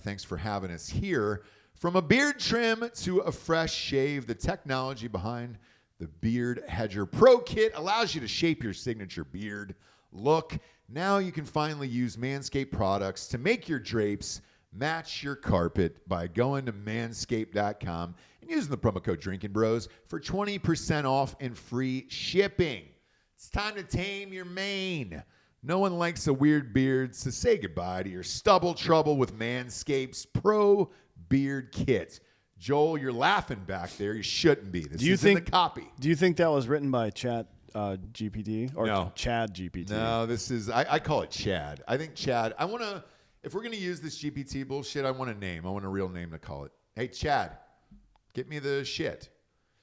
thanks for having us here. From a beard trim to a fresh shave, the technology behind the Beard Hedger Pro Kit allows you to shape your signature beard look. Now you can finally use Manscaped products to make your drapes match your carpet by going to manscaped.com and using the promo code Drinkin' Bros for 20% off and free shipping. It's time to tame your mane. No one likes a weird beard, so say goodbye to your stubble trouble with Manscaped's Pro Beard Kit. Joel, you're laughing back there. You shouldn't be. This is in the copy. Do you think that was written by Chat GPT or No. Chad GPT? No, this is, I call it Chad. I think Chad, if we're going to use this GPT bullshit, I want a name. I want a real name to call it. Hey, Chad, get me the shit.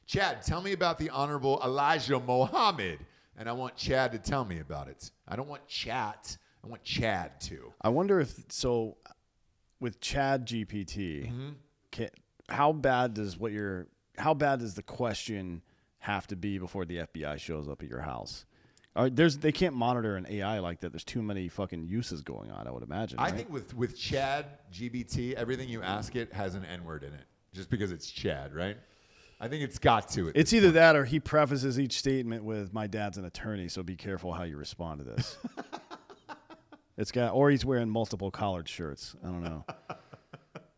Chad, tell me about the Honorable Elijah Muhammad. And I want Chad to tell me about it. I don't want chat. I want Chad to. I wonder if, so with Chad GPT, how bad does the question have to be before the FBI shows up at your house? They can't monitor an AI like that. There's too many fucking uses going on, I would imagine. I think with Chad GPT, everything you ask it has an N-word in it, just because it's Chad, right? I think it's got to. It's either that or he prefaces each statement with, "My dad's an attorney, so be careful how you respond to this." Or he's wearing multiple collared shirts. I don't know.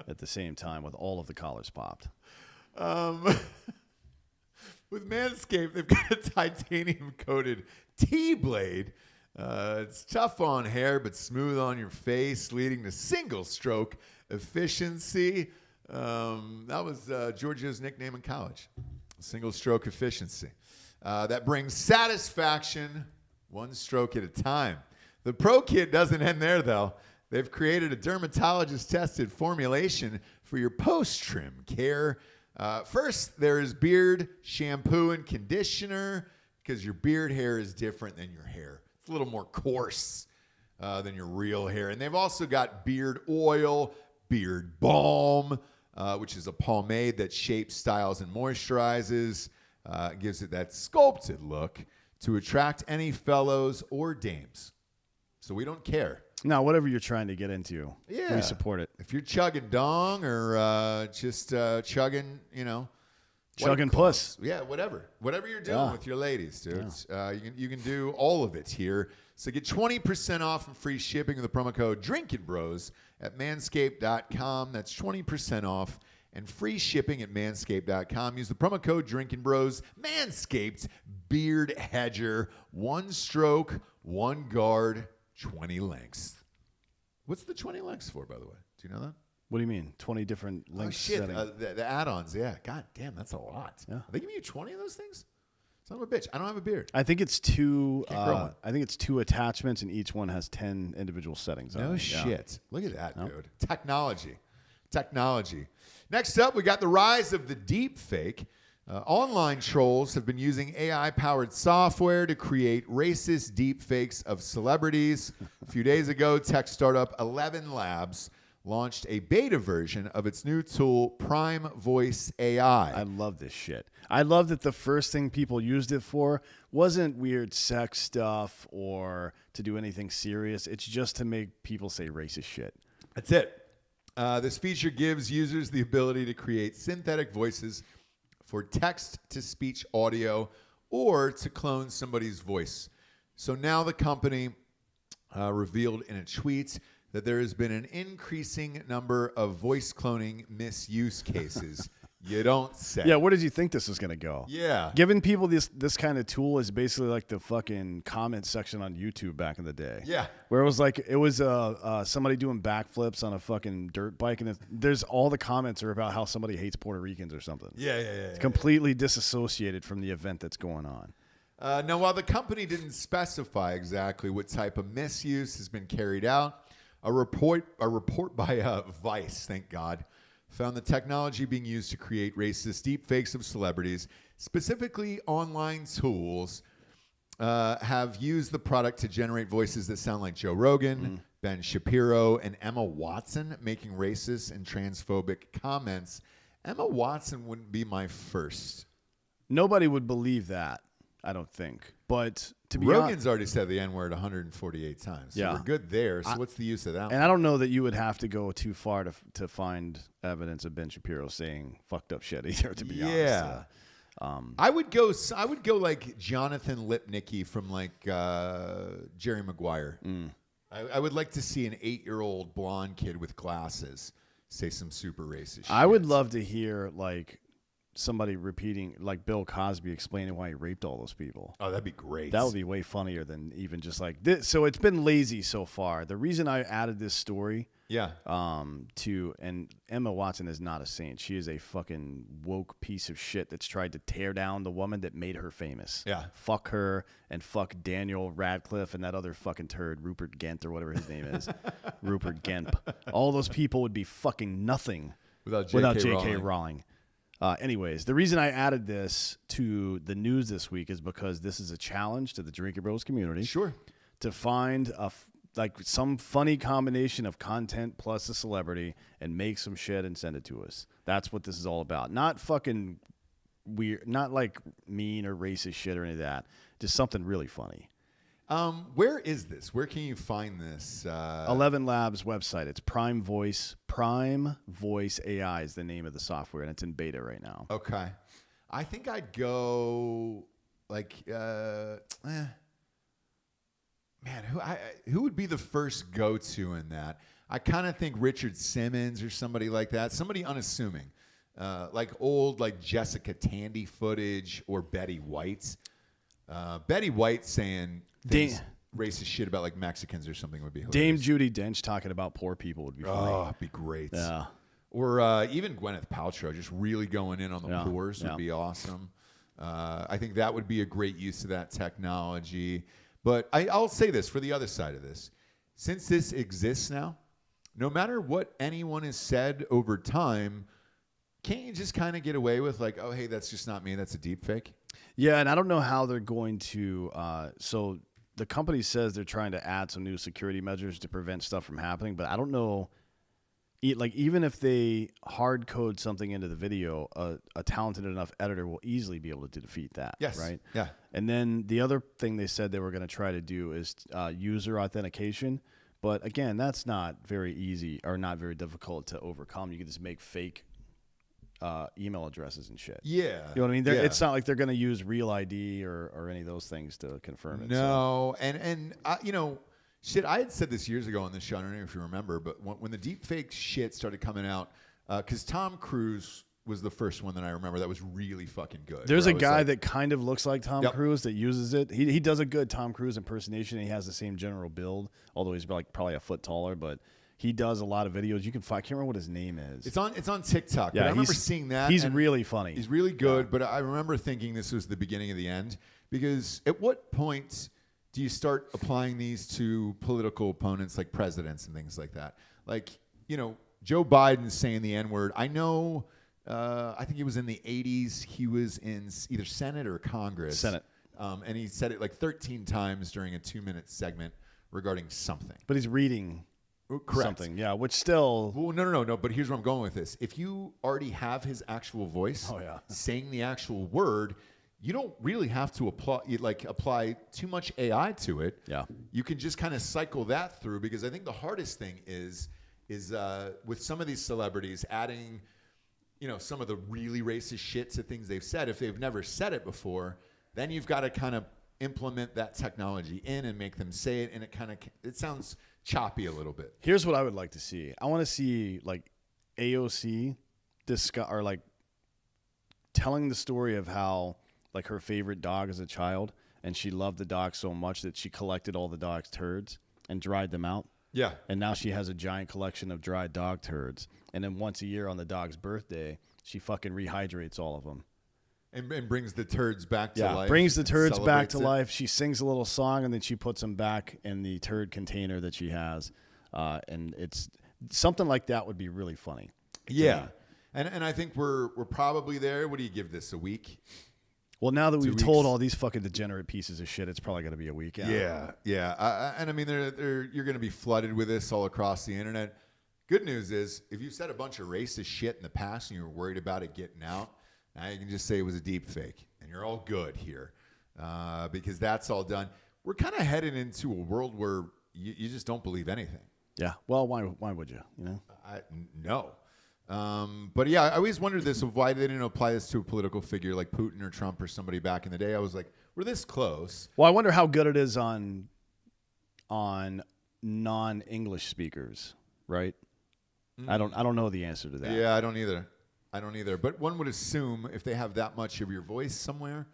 At the same time, with all of the collars popped. With Manscaped, they've got a titanium-coated T-blade. It's tough on hair, but smooth on your face, leading to single-stroke efficiency. That was Giorgio's nickname in college, single-stroke efficiency. That brings satisfaction one stroke at a time. The Pro Kit doesn't end there, though. They've created a dermatologist-tested formulation for your post-trim care. First, there is beard shampoo and conditioner because your beard hair is different than your hair. It's a little more coarse than your real hair. And they've also got beard oil, beard balm, which is a pomade that shapes, styles, and moisturizes. Gives it that sculpted look to attract any fellows or dames. So we don't care. Now, whatever you're trying to get into, we support it. If you're chugging dong or just chugging, Chugging White Claws. puss. Yeah, whatever you're doing with your ladies, dude. You can do all of it here. So get 20% off and free shipping with the promo code Drinkin' Bros at manscaped.com. That's 20% off and free shipping at manscaped.com. Use the promo code Drinkin Bros. Manscaped Beard Hedger. 1 stroke, 1 guard, 20 lengths. What's the 20 lengths for, by the way? Do you know that? What do you mean? 20 different length settings? The add-ons, yeah. God damn, that's a lot. Yeah. Are they giving you 20 of those things? Son of a bitch. I don't have a beard. I think it's two. Can't grow one. I think it's 2 attachments, and each one has 10 individual settings. No on it. shit. Look at that, Nope. dude. Technology. Next up, we got the rise of the deep fake. Online trolls have been using AI-powered software to create racist deep fakes of celebrities. A few days ago, tech startup 11 Labs launched a beta version of its new tool, Prime Voice AI. I love this shit. I love that the first thing people used it for wasn't weird sex stuff or to do anything serious. It's just to make people say racist shit. That's it. This feature gives users the ability to create synthetic voices for text-to-speech audio or to clone somebody's voice. So now the company revealed in a tweet that there has been an increasing number of voice cloning misuse cases. You don't say. Yeah, where did you think this was going to go? Yeah. Giving people this kind of tool is basically like the fucking comment section on YouTube back in the day. Yeah. Where it was somebody doing backflips on a fucking dirt bike, and there's all the comments are about how somebody hates Puerto Ricans or something. Yeah. It's completely disassociated from the event that's going on. Now, while the company didn't specify exactly what type of misuse has been carried out, a report by Vice, thank God, found the technology being used to create racist deepfakes of celebrities. Specifically, online tools have used the product to generate voices that sound like Joe Rogan, Ben Shapiro, and Emma Watson, making racist and transphobic comments. Emma Watson wouldn't be my first. Nobody would believe that, I don't think. But to be Rogan's already said the N-word 148 times. So Yeah. we're good there. So what's the use of that and I don't know that you would have to go too far to find evidence of Ben Shapiro saying fucked up shit either, to be honest. Yeah. I would go like Jonathan Lipnicki from like Jerry Maguire. I would like to see an 8-year-old blonde kid with glasses say some super racist shit. I would love to hear like somebody repeating, like Bill Cosby explaining why he raped all those people. Oh, that'd be great. That would be way funnier than even just like this. So it's been lazy so far. The reason I added this story, and Emma Watson is not a saint. She is a fucking woke piece of shit that's tried to tear down the woman that made her famous. Yeah. Fuck her and fuck Daniel Radcliffe and that other fucking turd, Rupert Gent or whatever his name is. Rupert Gemp. All those people would be fucking nothing without J.K. Rowling. Anyways, the reason I added this to the news this week is because this is a challenge to the Drinkin Bros community. Sure. To find some funny combination of content plus a celebrity and make some shit and send it to us. That's what this is all about. Not fucking weird, not like mean or racist shit or any of that. Just something really funny. Where is this? Where can you find this? 11 Labs website. It's Prime Voice. Prime Voice AI is the name of the software, and it's in beta right now. Okay. I think I'd go like, man, who would be the first go-to in that? I kind of think Richard Simmons or somebody like that. Somebody unassuming, like old like Jessica Tandy footage or Betty White. Betty White saying racist shit about like Mexicans or something would be hilarious. Dame Judi Dench talking about poor people would be funny. Oh, it'd be great. Yeah. Or even Gwyneth Paltrow just really going in on the poors would Yeah. be awesome. I think that would be a great use of that technology. But I'll say this for the other side of this. Since this exists now, no matter what anyone has said over time, can't you just kind of get away with like, oh, hey, that's just not me. That's a deep fake? Yeah, and I don't know how they're going to. So the company says they're trying to add some new security measures to prevent stuff from happening, but I don't know. Like even if they hard code something into the video, a talented enough editor will easily be able to defeat that. Yes. Right. Yeah. And then the other thing they said they were going to try to do is user authentication. But again, that's not very easy or not very difficult to overcome. You can just make fake email addresses and shit. Yeah. You know what I mean? Yeah. It's not like they're going to use Real ID or any of those things to confirm it. No. And you know, shit, I had said this years ago on this show. I don't know if you remember, but when the deep fake shit started coming out, Because Tom Cruise was the first one that I remember that was really fucking good. There's where a I was guy like, that kind of looks like Tom Yep. Cruise that uses it. He does a good Tom Cruise impersonation. And he has the same general build, although he's like probably a foot taller. But he does a lot of videos. You can find. I can't remember what his name is. It's on TikTok. Yeah, but I remember he's- seeing that. He's and really funny. He's really good, but I remember thinking this was the beginning of the end, because at what point do you start applying these to political opponents like presidents and things like that? Like, Joe Biden saying the N-word. I know, I think he was in the 80s. He was in either Senate or Congress. Senate. And he said it like 13 times during a 2-minute segment regarding something. But he's reading Correct. something. Yeah, which still. Well, no. But here's where I'm going with this. If you already have his actual voice Oh, yeah. saying the actual word, you don't really have to apply too much AI to it. Yeah. You can just kind of cycle that through, because I think the hardest thing is with some of these celebrities adding, some of the really racist shit to things they've said. If they've never said it before, then you've got to kind of implement that technology in and make them say it, and it sounds choppy a little bit. Here's what I would like to see. I want to see like AOC discuss or like telling the story of how like her favorite dog as a child, and she loved the dog so much that she collected all the dog's turds and dried them out. Yeah. And now she has a giant collection of dried dog turds. And then once a year on the dog's birthday, she fucking rehydrates all of them. And brings the turds back to life. Brings the and turds back celebrates to it. life. She sings a little song, and then she puts them back in the turd container that she has. And it's something like that would be really funny. Yeah. And I think we're probably there. What do you give this, a week? Well, now that we've 2 told weeks. all these fucking degenerate pieces of shit, it's probably going to be a week. Yeah. And I mean, you're going to be flooded with this all across the internet. Good news is, if you said a bunch of racist shit in the past and you were worried about it getting out, now you can just say it was a deep fake, and you're all good here, because that's all done. We're kind of headed into a world where you just don't believe anything. Yeah. Well, why would you? No. But yeah, I always wondered this, of why they didn't apply this to a political figure like Putin or Trump or somebody back in the day. I was like, we're this close. Well, I wonder how good it is on non-English speakers, right? I don't know the answer to that. Yeah, I don't either. But one would assume if they have that much of your voice somewhere,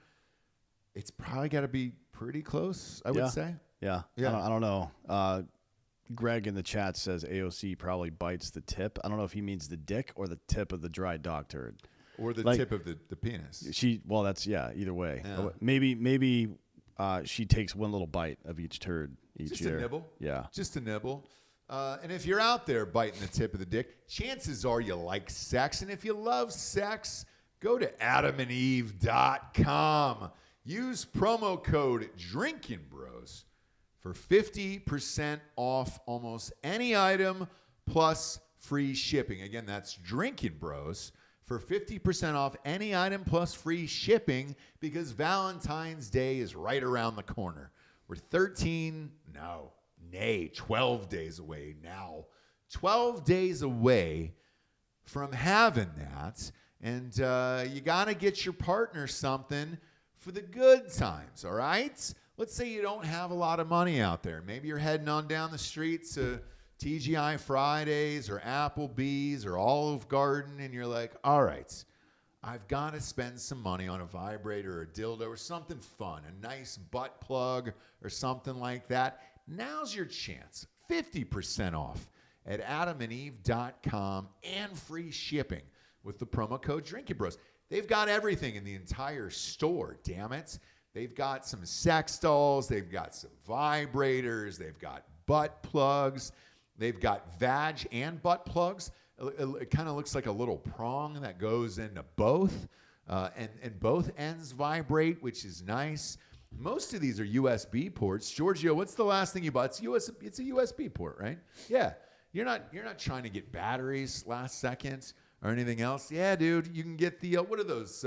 it's probably got to be pretty close, I would say. Yeah. I don't know. Greg in the chat says AOC probably bites the tip. I don't know if he means the dick or the tip of the dried dog turd. Or the tip of the penis. Either way. Yeah. Maybe she takes one little bite of each turd each Just year. a nibble. Yeah. Just a nibble. And if you're out there biting the tip of the dick, chances are you like sex. And if you love sex, go to adamandeve.com. Use promo code DrinkinBros for 50% off almost any item plus free shipping. Again, that's Drinkin Bros for 50% off any item plus free shipping, because Valentine's Day is right around the corner. We're 12 days away now. 12 days away from having that. And you got to get your partner something for the good times, all right? Let's say you don't have a lot of money out there. Maybe you're heading on down the streets to TGI Fridays or Applebee's or Olive Garden, and you're like, all right, I've got to spend some money on a vibrator or a dildo or something fun, a nice butt plug or something like that. Now's your chance. 50% off at adamandeve.com and free shipping with the promo code DrinkinBros. They've got everything in the entire store, damn it. They've got some sex dolls. They've got some vibrators. They've got butt plugs. They've got vag and butt plugs. It kind of looks like a little prong that goes into both. And both ends vibrate, which is nice. Most of these are USB ports. Giorgio, what's the last thing you bought? It's a USB port, right? Yeah. You're not trying to get batteries last second or anything else. Yeah, dude. You can get the what are those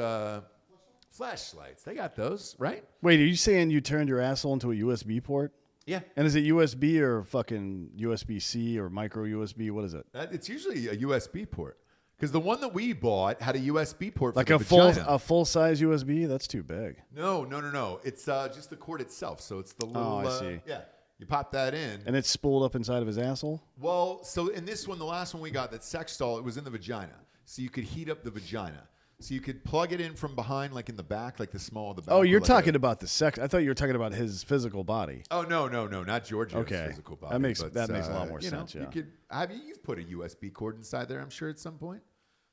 flashlights? They got those, right? Wait, are you saying you turned your asshole into a USB port? Yeah. And is it USB or fucking USB-C or micro USB? What is it? It's usually a USB port. Because the one that we bought had a USB port Like for a the full vagina. a full size USB? That's too big. No. It's just the cord itself. So it's the little. I see. Yeah. You pop that in. And it's spooled up inside of his asshole? Well, so in this one, the last one we got, that sex doll, it was in the vagina. So you could heat up the vagina. So you could plug it in from behind, like in the back, like the small of the back. Oh, you're like talking about the sex. I thought you were talking about his physical body. Oh, no, not Giorgio's physical body. That makes a lot more you sense, know, yeah. You've put a USB cord inside there, I'm sure, at some point.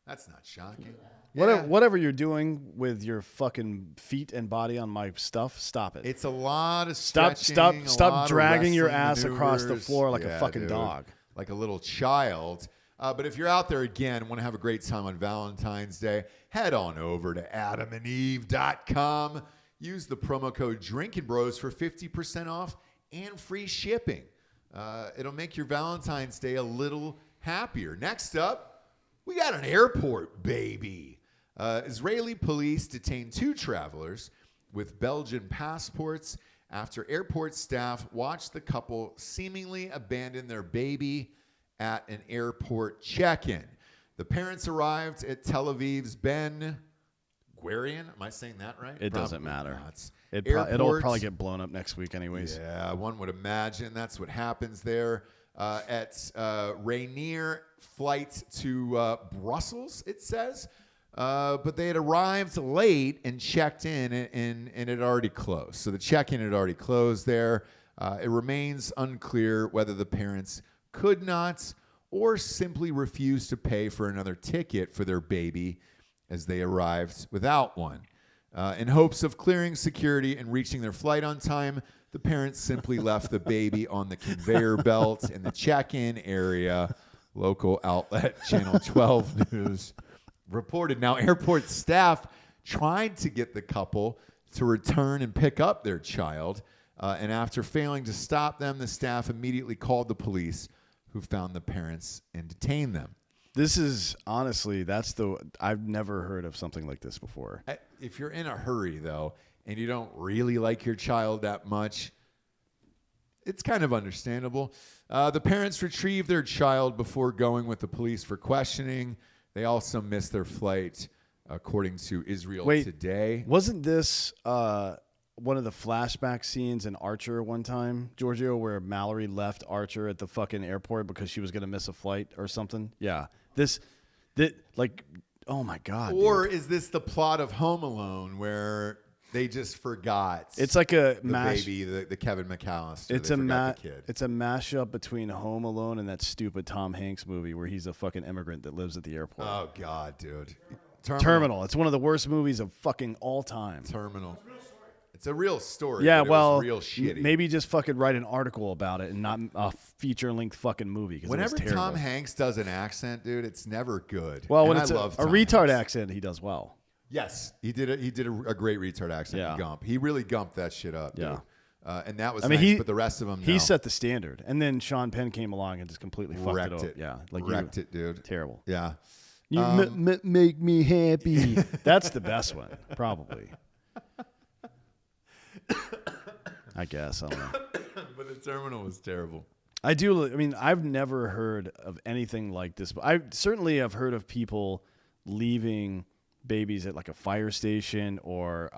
That's not shocking. Whatever you're doing with your fucking feet and body on my stuff, stop it. It's a lot of Stop stretching, stop dragging your ass wrestling across the maneuvers. floor like a Yeah, fucking dude. dog. Like a little child. But if you're out there again, want to have a great time on Valentine's Day, head on over to adamandeve.com. Use the promo code Drinkin Bros for 50% off and free shipping. It'll make your Valentine's Day a little happier. Next up, we got an airport baby. Israeli police detained 2 travelers with Belgian passports after airport staff watched the couple seemingly abandon their baby at an airport check-in. The parents arrived at Tel Aviv's Ben Gurion. Am I saying that right? It doesn't matter. Not. It'll probably get blown up next week anyways. Yeah, one would imagine that's what happens there. At Rainier flight to Brussels, it says. But they had arrived late and checked in, and it had already closed. So the check-in had already closed there. It remains unclear whether the parents could not or simply refused to pay for another ticket for their baby as they arrived without one. In hopes of clearing security and reaching their flight on time, the parents simply left the baby on the conveyor belt in the check-in area. Local outlet Channel 12 News reported. Now, airport staff tried to get the couple to return and pick up their child. And after failing to stop them, the staff immediately called the police, who found the parents and detained them. This is honestly, I've never heard of something like this before. If you're in a hurry, though, and you don't really like your child that much, it's kind of understandable. The parents retrieved their child before going with the police for questioning. They also missed their flight, according to Israel Today. Wasn't this one of the flashback scenes in Archer one time, Giorgio, where Mallory left Archer at the fucking airport because she was going to miss a flight or something? Yeah. Oh my God. Or dude. is this the plot of Home Alone where they just forgot? It's like a baby, the Kevin McAllister. It's the kid. It's a mashup between Home Alone and that stupid Tom Hanks movie where he's a fucking immigrant that lives at the airport. Oh God, dude. Terminal. It's one of the worst movies of fucking all time. Terminal. It's a real story. Yeah, but well, it was real shitty. Maybe just fucking write an article about it and not a feature-length fucking movie. Whenever Tom Hanks does an accent, dude, it's never good. Well, and when it's a retard accent, he does well. Yes, he did a great retard accent. Yeah. Gump. He really gumped that shit up. Dude. Yeah. And that was nice, but the rest of them, he set the standard, and then Sean Penn came along and just completely wrecked fucked it up. Yeah, wrecked it, dude. Terrible. Yeah. You make me happy. That's the best one, probably. I guess. I don't know. But the Terminal was terrible. I mean, I've never heard of anything like this. But I certainly have heard of people leaving babies at like a fire station or,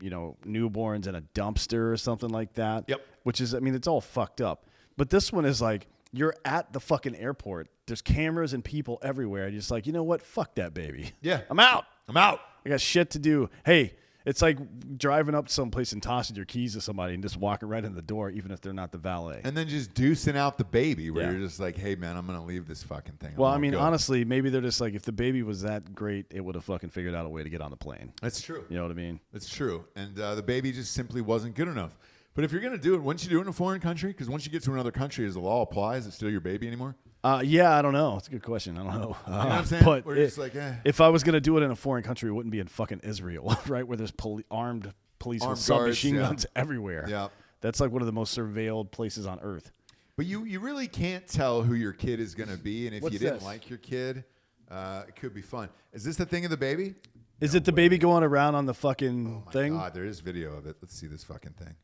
newborns in a dumpster or something like that. Yep. Which is, I mean, it's all fucked up. But this one is like, you're at the fucking airport. There's cameras and people everywhere. And you're just like, you know what? Fuck that baby. Yeah. I'm out. I got shit to do. Hey, it's like driving up to someplace and tossing your keys to somebody and just walking right in the door, even if they're not the valet. And then just deucing out the baby where you're just like, hey, man, I'm going to leave this fucking thing. Well, I mean, honestly, maybe they're just like, if the baby was that great, it would have fucking figured out a way to get on the plane. That's true. You know what I mean? It's true. And the baby just simply wasn't good enough. But if you're going to do it, wouldn't you do it in a foreign country? Because once you get to another country, does the law apply? Is it still your baby anymore? Yeah, I don't know. It's a good question. I don't know. You know what I'm saying? But We're just like, if I was going to do it in a foreign country, it wouldn't be in fucking Israel, right? Where there's armed police with submachine guns everywhere. Yeah. That's like one of the most surveilled places on earth. But you really can't tell who your kid is going to be. And if What's you didn't this? like your kid, it could be fun. Is this the thing of the baby? Is it the baby going around on the fucking thing? God, there is video of it. Let's see this fucking thing.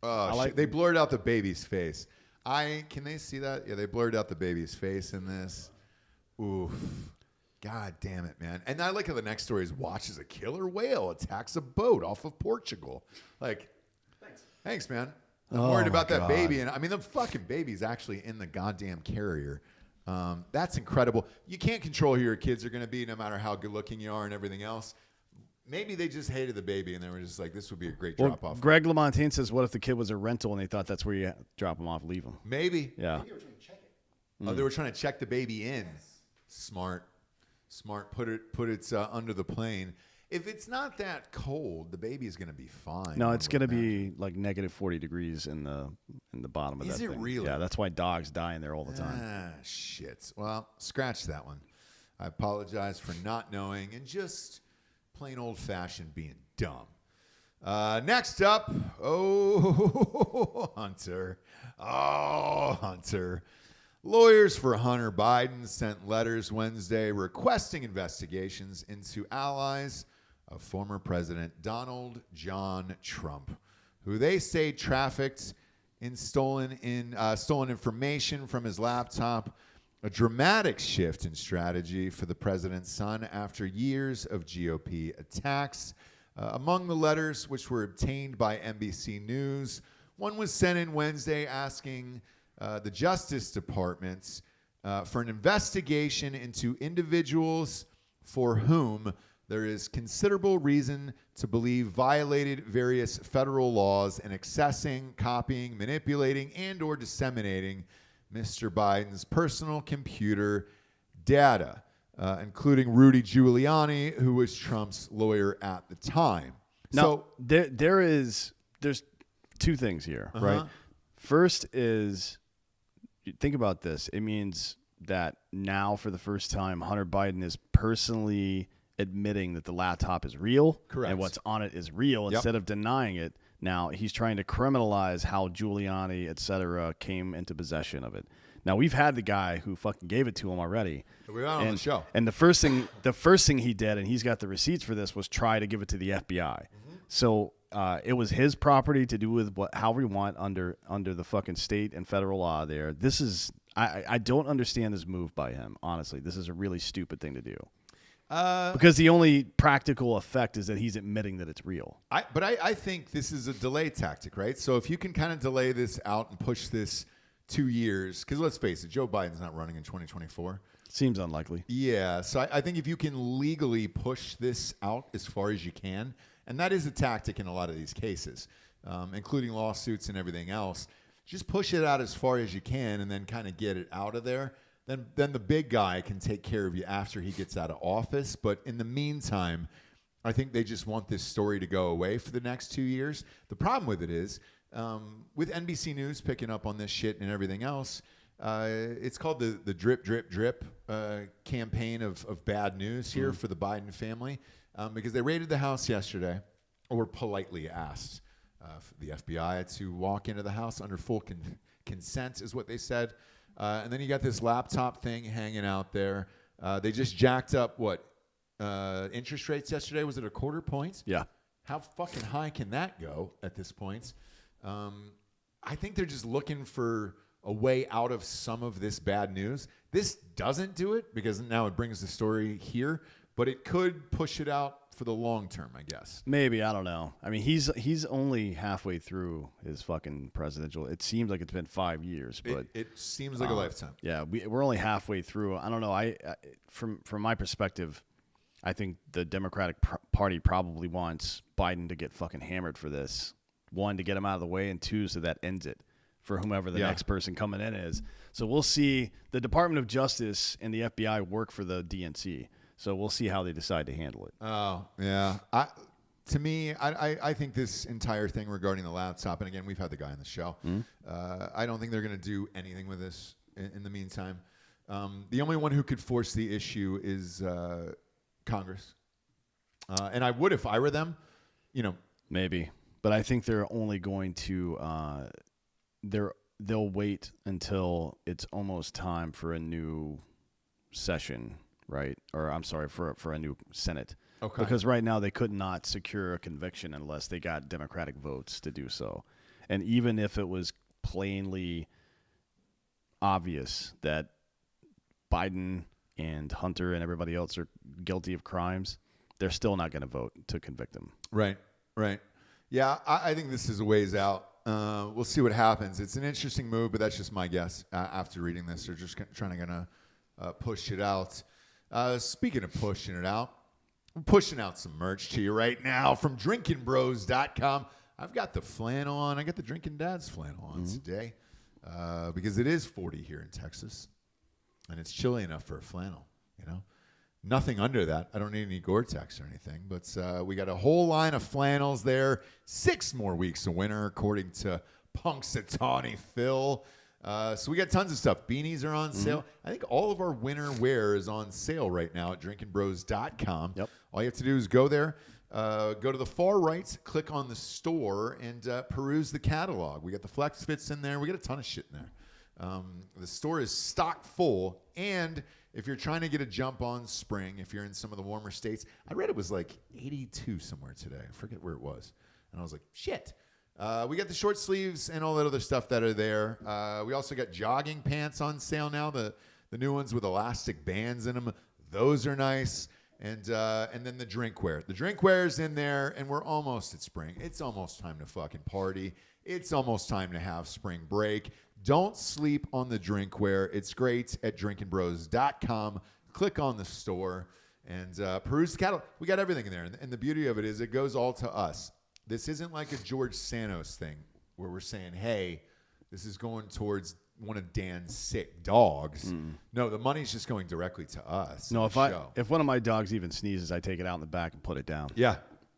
Oh, shit. They blurred out the baby's face. Can they see that? Yeah, they blurred out the baby's face in this. Oof. God damn it, man. And I like how the next story is watches a killer whale attacks a boat off of Portugal. Like, thanks, man. I'm worried about that baby. And I mean, the fucking baby's actually in the goddamn carrier. That's incredible. You can't control who your kids are going to be, no matter how good looking you are and everything else. Maybe they just hated the baby and they were just like, this would be a great drop off. Greg LaMontagne says, what if the kid was a rental and they thought that's where you drop him off, leave him? Maybe. Yeah. Maybe they were trying to check it. Oh, they were trying to check the baby in. Smart. Put it under the plane. If it's not that cold, the baby's going to be fine. No, it's going to be like negative 40 degrees in the bottom of that thing. Is it really? Yeah, that's why dogs die in there all the time. Shit. Well, scratch that one. I apologize for not knowing and just plain old-fashioned being dumb. Next up, Hunter. Oh, Hunter. Lawyers for Hunter Biden sent letters Wednesday requesting investigations into allies of former President Donald John Trump, who they say trafficked in stolen information from his laptop, a dramatic shift in strategy for the president's son after years of GOP attacks. Among the letters, which were obtained by NBC News, one was sent in Wednesday asking the Justice Department for an investigation into individuals for whom there is considerable reason to believe violated various federal laws in accessing, copying, manipulating, and or disseminating Mr. Biden's personal computer data, including Rudy Giuliani, who was Trump's lawyer at the time. Now, there's two things here, right? First is, think about this. It means that now, for the first time, Hunter Biden is personally admitting that the laptop is real. Correct. And what's on it is real instead of denying it. Now, he's trying to criminalize how Giuliani, et cetera, came into possession of it. Now, we've had the guy who fucking gave it to him already. We were on the show. And the first thing he did, and he's got the receipts for this, was try to give it to the FBI. Mm-hmm. So it was his property to do with however he want under the fucking state and federal law there. This is, I don't understand this move by him, honestly. This is a really stupid thing to do. Because the only practical effect is that he's admitting that it's real. But I think this is a delay tactic, right? So if you can kind of delay this out and push this 2 years, because let's face it, Joe Biden's not running in 2024. Seems unlikely. Yeah, so I think if you can legally push this out as far as you can, and that is a tactic in a lot of these cases, including lawsuits and everything else, just push it out as far as you can and then kind of get it out of there. Then the big guy can take care of you after he gets out of office. But in the meantime, I think they just want this story to go away for the next 2 years. The problem with it is, with NBC News picking up on this shit and everything else, it's called the drip, drip, drip campaign of bad news here for the Biden family, because they raided the house yesterday, or politely asked the FBI to walk into the house under full consent, is what they said. And then you got this laptop thing hanging out there. They just jacked up interest rates yesterday. Was it a quarter point? Yeah. How fucking high can that go at this point? I think they're just looking for a way out of some of this bad news. This doesn't do it because now it brings the story here, but it could push it out for the long term, I guess. Maybe, I don't know. I mean, he's only halfway through his fucking presidential. It seems like it's been 5 years, but it seems like a lifetime. Yeah, we're only halfway through. I don't know. I from my perspective, I think the Democratic Party probably wants Biden to get fucking hammered for this. One, to get him out of the way, and two, so that ends it for whomever the next person coming in is. So we'll see. The Department of Justice and the FBI work for the DNC. So we'll see how they decide to handle it. Oh, yeah. To me, I think this entire thing regarding the laptop, and again, we've had the guy on the show. I don't think they're going to do anything with this in the meantime. The only one who could force the issue is Congress. And I would if I were them, Maybe. But I think they're only going to they'll wait until it's almost time for a new session, right? Or I'm sorry, for a new Senate. Okay. Because right now they could not secure a conviction unless they got Democratic votes to do so. And even if it was plainly obvious that Biden and Hunter and everybody else are guilty of crimes, they're still not going to vote to convict them. Right. Yeah, I think this is a ways out. We'll see what happens. It's an interesting move, but that's just my guess after reading this. They're just trying to push it out. Speaking of pushing it out, I'm pushing out some merch to you right now from drinkinbros.com. I've got the flannel on. I got the Drinkin' Dads flannel on today because it is 40 here in Texas, and it's chilly enough for a flannel, you know. Nothing under that. I don't need any Gore-Tex or anything, but we got a whole line of flannels there. 6 more weeks of winter, according to Punxsutawney Phil. So we got tons of stuff. Beanies are on sale. I think all of our winter wear is on sale right now at drinkinbros.com. Yep. All you have to do is go there, go to the far right, click on the store, and peruse the catalog. We got the Flex Fits in there. We got a ton of shit in there. The store is stock full, and if you're trying to get a jump on spring, if you're in some of the warmer states, I read it was like 82 somewhere today. I forget where it was. And I was like, shit. We got the short sleeves and all that other stuff that are there. We also got jogging pants on sale now, the new ones with elastic bands in them. Those are nice. And then the drinkware. The drinkware's in there, and we're almost at spring. It's almost time to fucking party. It's almost time to have spring break. Don't sleep on the drinkware. It's great at drinkinbros.com. Click on the store and peruse the catalog. We got everything in there. And the beauty of it is it goes all to us. This isn't like a George Santos thing where we're saying, hey, this is going towards one of Dan's sick dogs. No, the money's just going directly to us. No, if one of my dogs even sneezes, I take it out in the back and put it down. Yeah.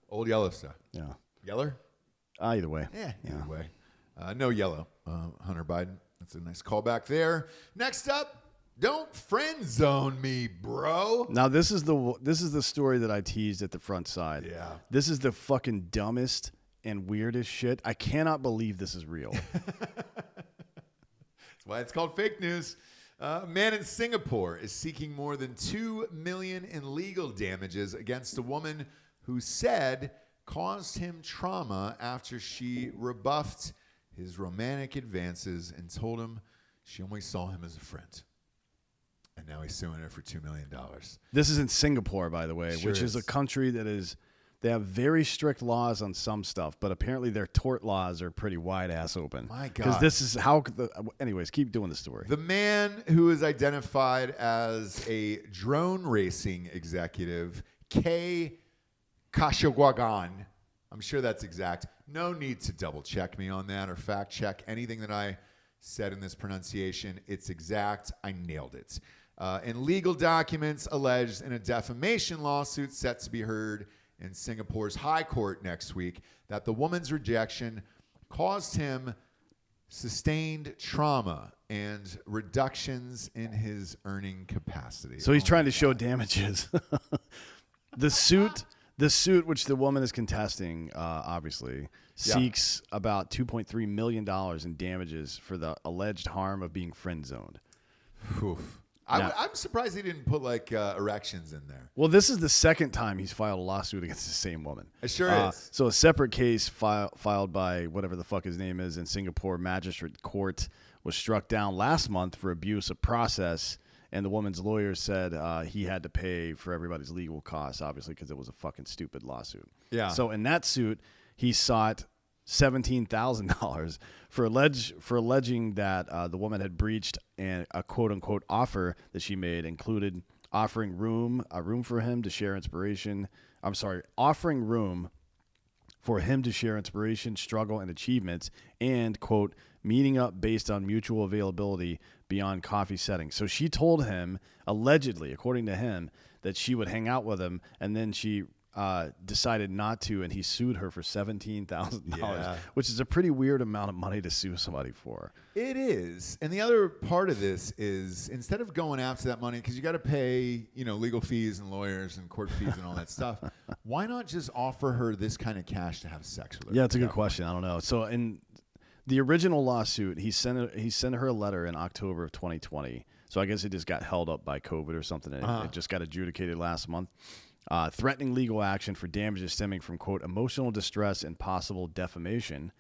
Old yellow stuff. Yeah. Yeller? Either way. Yeah, either way. No yellow. Hunter Biden. That's a nice callback there. Next up, don't friend zone me, bro. Now this is the story that I teased at the front side. Yeah. This is the fucking dumbest and weirdest shit. I cannot believe this is real. That's why it's called fake news. A man in Singapore is seeking more than $2 million in legal damages against a woman who said caused him trauma after she rebuffed his romantic advances and told him she only saw him as a friend. And now he's suing her for $2 million. This is in Singapore, by the way, Sure which is a country that they have very strict laws on some stuff, but apparently their tort laws are pretty wide ass open. My God. Because this is how. Anyways, keep doing the story. The man who is identified as a drone racing executive, K. Kashiwagwan. I'm sure that's exact. No need to double check me on that or fact check anything that I said in this pronunciation. It's exact. I nailed it. And legal documents alleged in a defamation lawsuit set to be heard in Singapore's High Court next week that the woman's rejection caused him sustained trauma and reductions in his earning capacity. So he's trying to show damages. The suit, which the woman is contesting, obviously, seeks about $2.3 million in damages for the alleged harm of being friend zoned. I'm surprised he didn't put like erections in there. Well, this is the second time he's filed a lawsuit against the same woman. It sure is. So a separate case filed by whatever the fuck his name is in Singapore Magistrate Court was struck down last month for abuse of process. And the woman's lawyer said he had to pay for everybody's legal costs, obviously, because it was a fucking stupid lawsuit. Yeah. So in that suit, he sought $17,000 for alleging that the woman had breached a quote unquote offer that she made, included offering a room for him to share inspiration. Offering room for him to share inspiration, struggle, and achievements, and quote, meeting up based on mutual availability beyond coffee settings. So she told him, allegedly, according to him, that she would hang out with him, and then she decided not to, and he sued her for $17,000, which is a pretty weird amount of money to sue somebody for. It is. And the other part of this is instead of going after that money, because you got to pay, legal fees and lawyers and court fees and all that stuff, why not just offer her this kind of cash to have sex with her? Yeah, it's a good question. I don't know. So in the original lawsuit, he sent her a letter in October of 2020. So I guess it just got held up by COVID or something, and it just got adjudicated last month. Threatening legal action for damages stemming from, quote, emotional distress and possible defamation.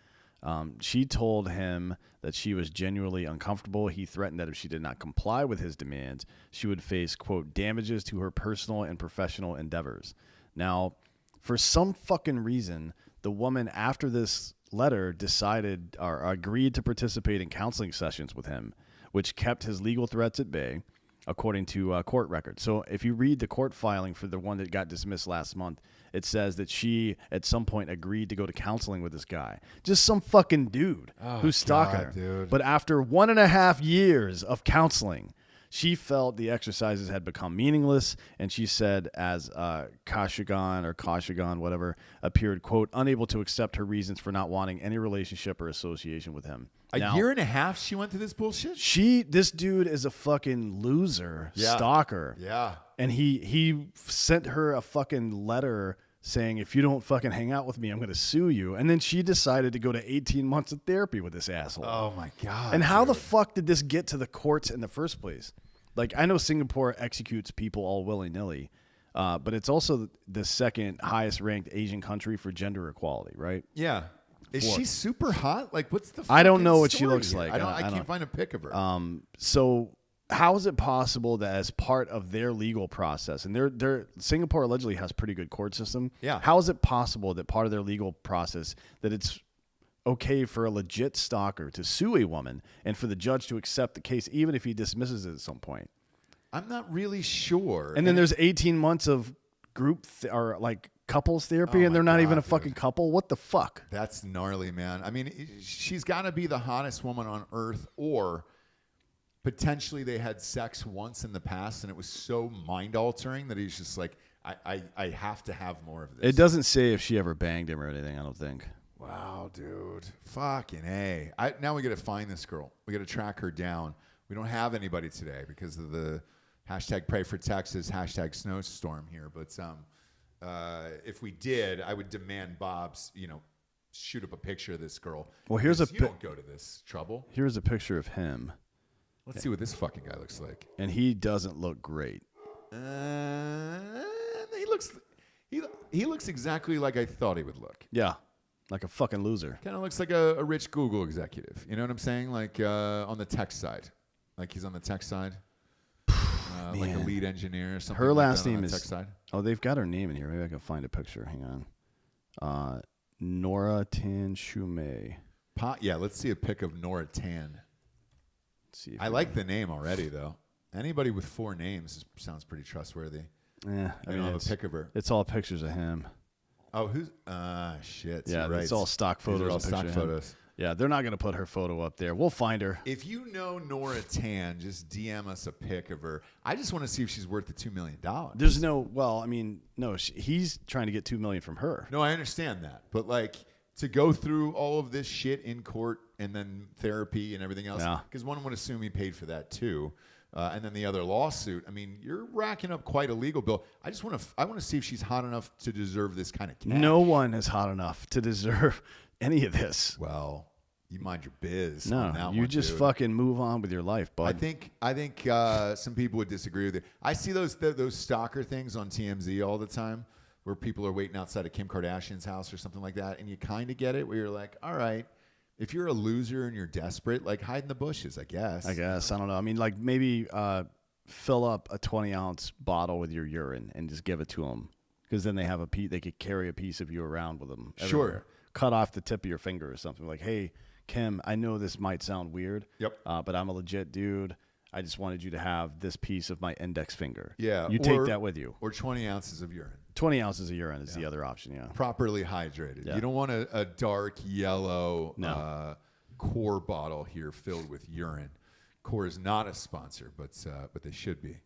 She told him that she was genuinely uncomfortable. He threatened that if she did not comply with his demands, she would face, quote, damages to her personal and professional endeavors. Now, for some fucking reason, the woman, after this letter decided or agreed to participate in counseling sessions with him, which kept his legal threats at bay, according to court records. So if you read the court filing for the one that got dismissed last month, it says that she at some point agreed to go to counseling with this guy. Just some fucking dude who's stalking her. Dude. But after 1.5 years of counseling, she felt the exercises had become meaningless, and she said, as Kashagan, whatever, appeared, quote, unable to accept her reasons for not wanting any relationship or association with him. A year and a half she went through this bullshit? This dude is a fucking loser, stalker. Yeah. And he sent her a fucking letter saying, if you don't fucking hang out with me, I'm going to sue you. And then she decided to go to 18 months of therapy with this asshole. Oh, my God. And how the fuck did this get to the courts in the first place? Like, I know Singapore executes people all willy-nilly, but it's also the second highest ranked Asian country for gender equality, right? Yeah. Is she super hot? Like, what's the I don't fucking know what she story looks here? like. I can't find a pic of her. So how is it possible that as part of their legal process, and their Singapore allegedly has pretty good court system. Yeah. How is it possible that part of their legal process that it's okay for a legit stalker to sue a woman and for the judge to accept the case even if he dismisses it at some point? I'm not really sure. And then there's 18 months of group or like couples therapy, Oh and they're my not God, even a dude. fucking couple. What the fuck? That's gnarly, man. I mean, she's got to be the hottest woman on earth, or potentially they had sex once in the past and it was so mind-altering that he's just like, I have to have more of this. It doesn't say if she ever banged him or anything, I don't think. Wow, dude. Fucking A. Now we got to find this girl. We got to track her down. We don't have anybody today because of the hashtag pray for Texas, hashtag snowstorm here. But if we did, I would demand Bob's, shoot up a picture of this girl. Well, here's Because you don't go to this trouble. Here's a picture of him, Let's see what this fucking guy looks like. and he doesn't look great. He looks exactly like I thought he would look. Yeah, like a fucking loser. Kind of looks like a rich Google executive. You know what I'm saying? Like on the tech side. Like he's on the tech side. Like a lead engineer or something. Her like last that on name the is. tech side. Oh, they've got her name in here. Maybe I can find a picture. Hang on. Nora Tan Shumei. Yeah, let's see a pic of Nora Tan. Let's see. If I like the name already, though. Anybody with 4 names sounds pretty trustworthy. Yeah, I don't have a pic of her. It's all pictures of him. Oh, who's? Shit. Yeah, you're right. it's all stock photos. These are all and pictures stock of him. photos. Yeah, they're not going to put her photo up there. We'll find her. If you know Nora Tan, just DM us a pic of her. I just want to see if she's worth the $2 million. There's no. Well, I mean, no. He's trying to get $2 million from her. No, I understand that. But, like, to go through all of this shit in court and then therapy and everything else, Yeah. because one would assume he paid for that too. And then the other lawsuit. I mean, you're racking up quite a legal bill. I want to see if she's hot enough to deserve this kind of cash. No one is hot enough to deserve any of this. Well, you mind your biz. No, on that you one, just dude. fucking move on with your life, bud. I think some people would disagree with it. I see those stalker things on TMZ all the time, where people are waiting outside of Kim Kardashian's house or something like that, and you kind of get it, where you're like, all right, if you're a loser and you're desperate, like hide in the bushes, I guess. I don't know. I mean, like maybe fill up a 20-ounce bottle with your urine and just give it to them, because then they have a piece. They could carry a piece of you around with them. Everywhere. Sure. Cut off the tip of your finger or something. Like, hey, Kim, I know this might sound weird. Yep. But I'm a legit dude. I just wanted you to have this piece of my index finger. Yeah. You take that with you. Or 20 ounces of urine. 20 ounces of urine is the other option. Yeah. Properly hydrated. Yeah. You don't want a dark yellow No. Core bottle here filled with urine. Core is not a sponsor, but they should be.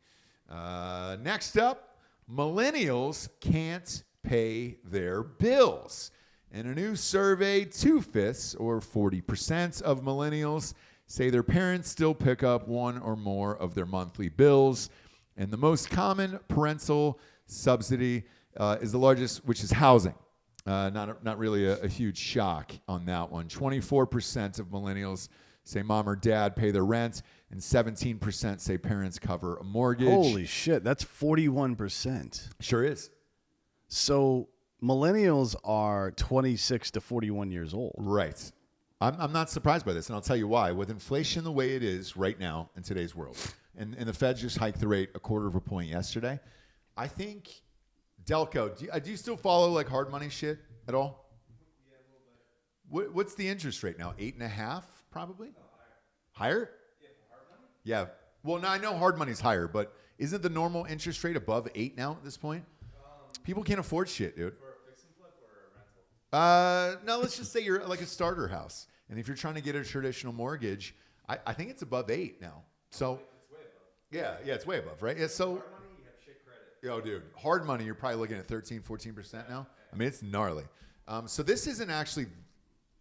Next up, millennials can't pay their bills. In a new survey, 2/5 or 40% of millennials say their parents still pick up one or more of their monthly bills. And the most common parental subsidy is the largest, which is housing. Not really a huge shock on that one. 24% of millennials say mom or dad pay their rent, and 17% say parents cover a mortgage. Holy shit, that's 41%. Sure is. So millennials are 26 to 41 years old. Right. I'm not surprised by this, and I'll tell you why. With inflation the way it is right now in today's world, and the Fed just hiked the rate 1/4 point yesterday, I think, Delco, do you still follow like hard money shit at all? What's the interest rate now? 8.5, probably. Higher? Yeah. Well, now I know hard money's higher, but isn't the normal interest rate above 8 now at this point? People can't afford shit, dude. For a fix and flip or a rental? No, let's just say you're like a starter house, and if you're trying to get a traditional mortgage, I think it's above 8 now. So It's way above. yeah, it's way above, right? Yeah, so Hard money, you have shit credit. yo, dude, hard money, you're probably looking at 13-14% now. I mean, it's gnarly. So this isn't actually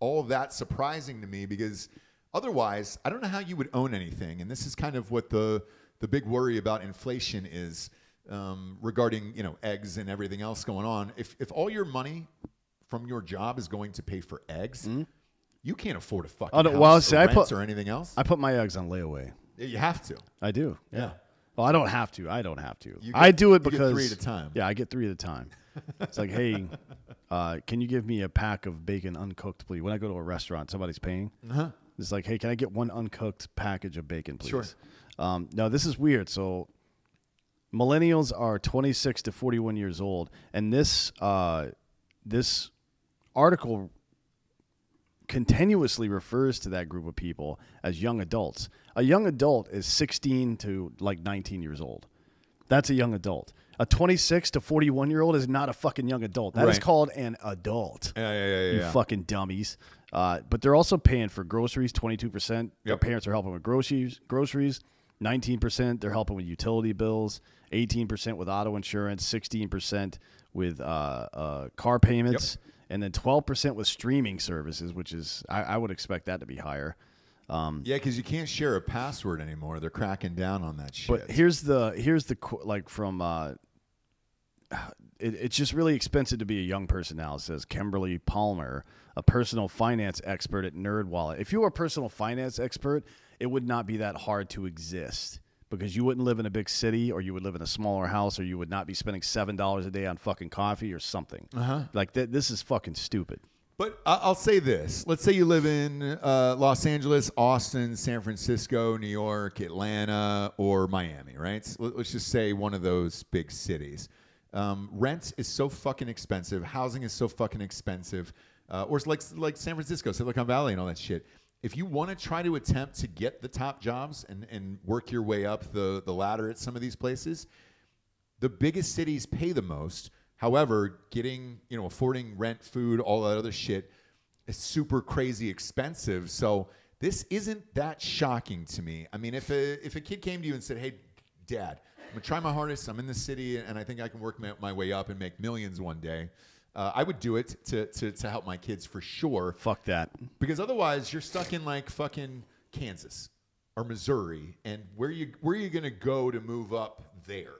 all that surprising to me because otherwise, I don't know how you would own anything, and this is kind of what the big worry about inflation is regarding eggs and everything else going on. If all your money from your job is going to pay for eggs, you can't afford a fucking house or rent or anything else. I put my eggs on layaway. Yeah, you have to. I do. Yeah. Well, I don't have to. You I do it you because get 3 at a time. Yeah, I get 3 at a time. It's like, hey, can you give me a pack of bacon uncooked, please? When I go to a restaurant, somebody's paying. Uh-huh. It's like, hey, can I get one uncooked package of bacon, please? Sure. No, this is weird. So millennials are 26 to 41 years old, and this article continuously refers to that group of people as young adults. A young adult is 16 to like 19 years old. That's a young adult. A 26 to 41-year-old is not a fucking young adult. That is Right. called an adult. Yeah. You fucking dummies. But they're also paying for groceries, 22%. Their Yep. parents are helping with groceries. 19%. They're helping with utility bills. 18% with auto insurance. 16% with car payments. Yep. And then 12% with streaming services, which is I would expect that to be higher. Yeah, because you can't share a password anymore. They're cracking down on that shit. But here's the like from it's just really expensive to be a young person now, says Kimberly Palmer, a personal finance expert at NerdWallet. If you were a personal finance expert, it would not be that hard to exist because you wouldn't live in a big city, or you would live in a smaller house, or you would not be spending $7 a day on fucking coffee or something. Like this is fucking stupid. But I'll say this. Let's say you live in Los Angeles, Austin, San Francisco, New York, Atlanta, or Miami, right? So let's just say one of those big cities. Rent is so fucking expensive. Housing is so fucking expensive. Or it's like San Francisco, Silicon Valley, and all that shit. If you want to try to attempt to get the top jobs and work your way up the ladder at some of these places, the biggest cities pay the most. However, affording rent, food, all that other shit is super crazy expensive. So this isn't that shocking to me. I mean, if a kid came to you and said, "Hey, Dad, I'm gonna try my hardest. I'm in the city, and I think I can work my way up and make millions one day," I would do it to help my kids for sure. Fuck that. Because otherwise, you're stuck in like fucking Kansas or Missouri, and where you gonna go to move up there?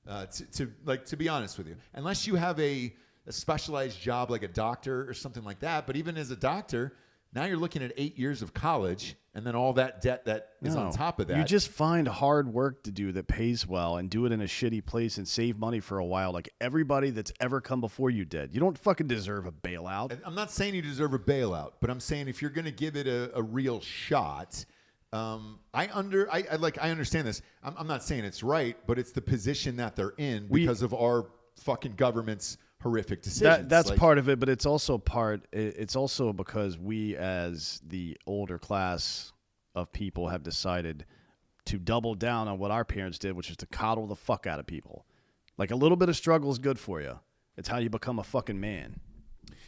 To be honest with you, unless you have a specialized job like a doctor or something like that. But even as a doctor, now you're looking at 8 years of college and then all that debt that is on top of that. You just find hard work to do that pays well and do it in a shitty place and save money for a while, like everybody that's ever come before you did. You don't fucking deserve a bailout. And I'm not saying you deserve a bailout, but I'm saying if you're going to give it a real shot. I understand this. I'm not saying it's right, but it's the position that they're in because of our fucking government's horrific decisions. That's part of it, but it's also because we as the older class of people have decided to double down on what our parents did, which is to coddle the fuck out of people. Like a little bit of struggle is good for you. It's how you become a fucking man.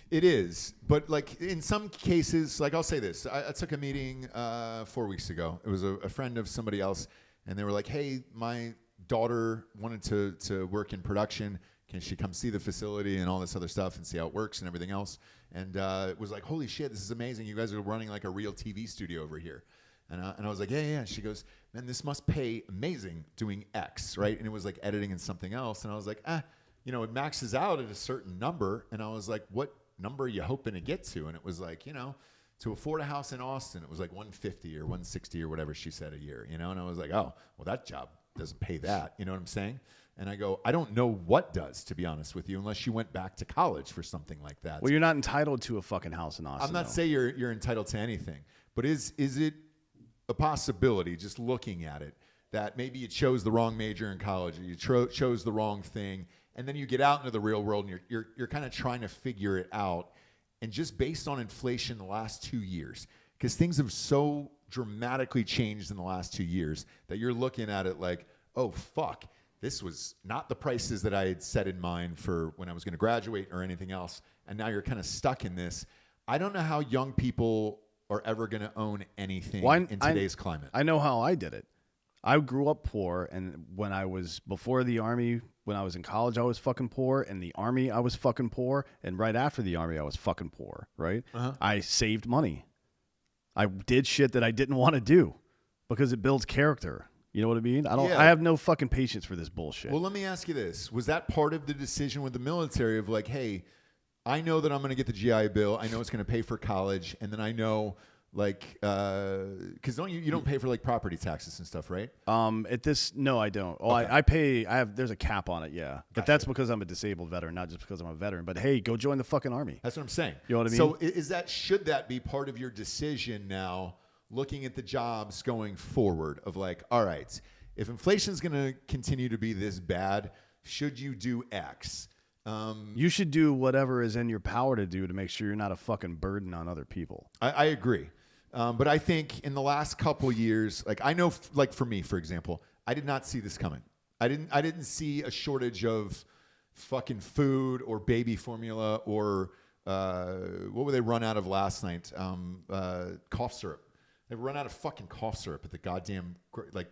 It is, but like in some cases, like I'll say this. I took a meeting 4 weeks ago. It was a friend of somebody else, and they were like, "Hey, my daughter wanted to work in production. Can she come see the facility and all this other stuff and see how it works and everything else?" And it was like, "Holy shit, this is amazing. You guys are running like a real TV studio over here." And I was like, yeah. She goes, "Man, this must pay amazing doing X, right?" And it was like editing and something else. And I was like, it maxes out at a certain number. And I was like, "What number are you hoping to get to?" And it was like, to afford a house in Austin, it was like 150 or 160 or whatever she said a year, And I was like, "Oh, well, that job doesn't pay that." You know what I'm saying? And I go, I don't know what does, to be honest with you, unless you went back to college for something like that. Well, you're not entitled to a fucking house in Austin. I'm not saying you're entitled to anything, but is it a possibility, just looking at it, that maybe you chose the wrong major in college, or you chose the wrong thing, and then you get out into the real world and you're kind of trying to figure it out, and just based on inflation the last 2 years, because things have so dramatically changed in the last 2 years that you're looking at it like, oh, fuck, this was not the prices that I had set in mind for when I was going to graduate or anything else. And now you're kind of stuck in this. I don't know how young people are ever going to own anything in today's climate. I know how I did it. I grew up poor, and before the Army, when I was in college, I was fucking poor. In the Army, I was fucking poor. And right after the Army, I was fucking poor, right? Uh-huh. I saved money. I did shit that I didn't want to do because it builds character. You know what I mean? I have no fucking patience for this bullshit. Well, let me ask you this. Was that part of the decision with the military of like, hey, I know that I'm going to get the GI Bill. I know it's going to pay for college. And then I know, like, because you don't pay for like property taxes and stuff, right? No, I don't. Oh, okay. I pay. There's a cap on it, yeah. But that's because I'm a disabled veteran, not just because I'm a veteran. But hey, go join the fucking Army. That's what I'm saying. You know what I mean? So should that be part of your decision now, looking at the jobs going forward of like, all right, if inflation is going to continue to be this bad, should you do X? You should do whatever is in your power to do to make sure you're not a fucking burden on other people. I agree. But I think in the last couple years, like I know, like for me, for example, I did not see this coming. I didn't see a shortage of fucking food or baby formula or what would they run out of last night? Cough syrup. They run out of fucking cough syrup at the goddamn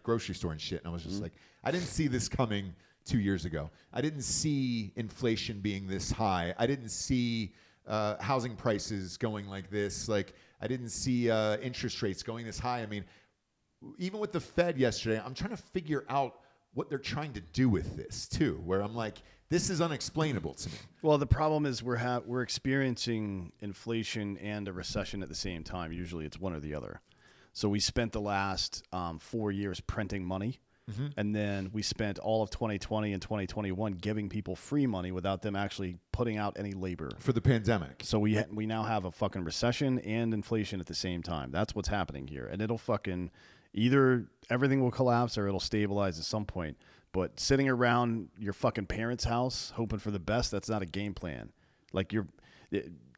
grocery store and shit. And I was just like, I didn't see this coming 2 years ago. I didn't see inflation being this high. I didn't see housing prices going like this. Like I didn't see interest rates going this high. I mean, even with the Fed yesterday, I'm trying to figure out what they're trying to do with this too, where I'm like, this is unexplainable to me. Well, the problem is we're experiencing inflation and a recession at the same time. Usually it's one or the other. So we spent the last 4 years printing money. Mm-hmm. And then we spent all of 2020 and 2021 giving people free money without them actually putting out any labor. For the pandemic. So we now have a fucking recession and inflation at the same time. That's what's happening here. And it'll fucking either everything will collapse or it'll stabilize at some point. But sitting around your fucking parents' house hoping for the best, that's not a game plan. Like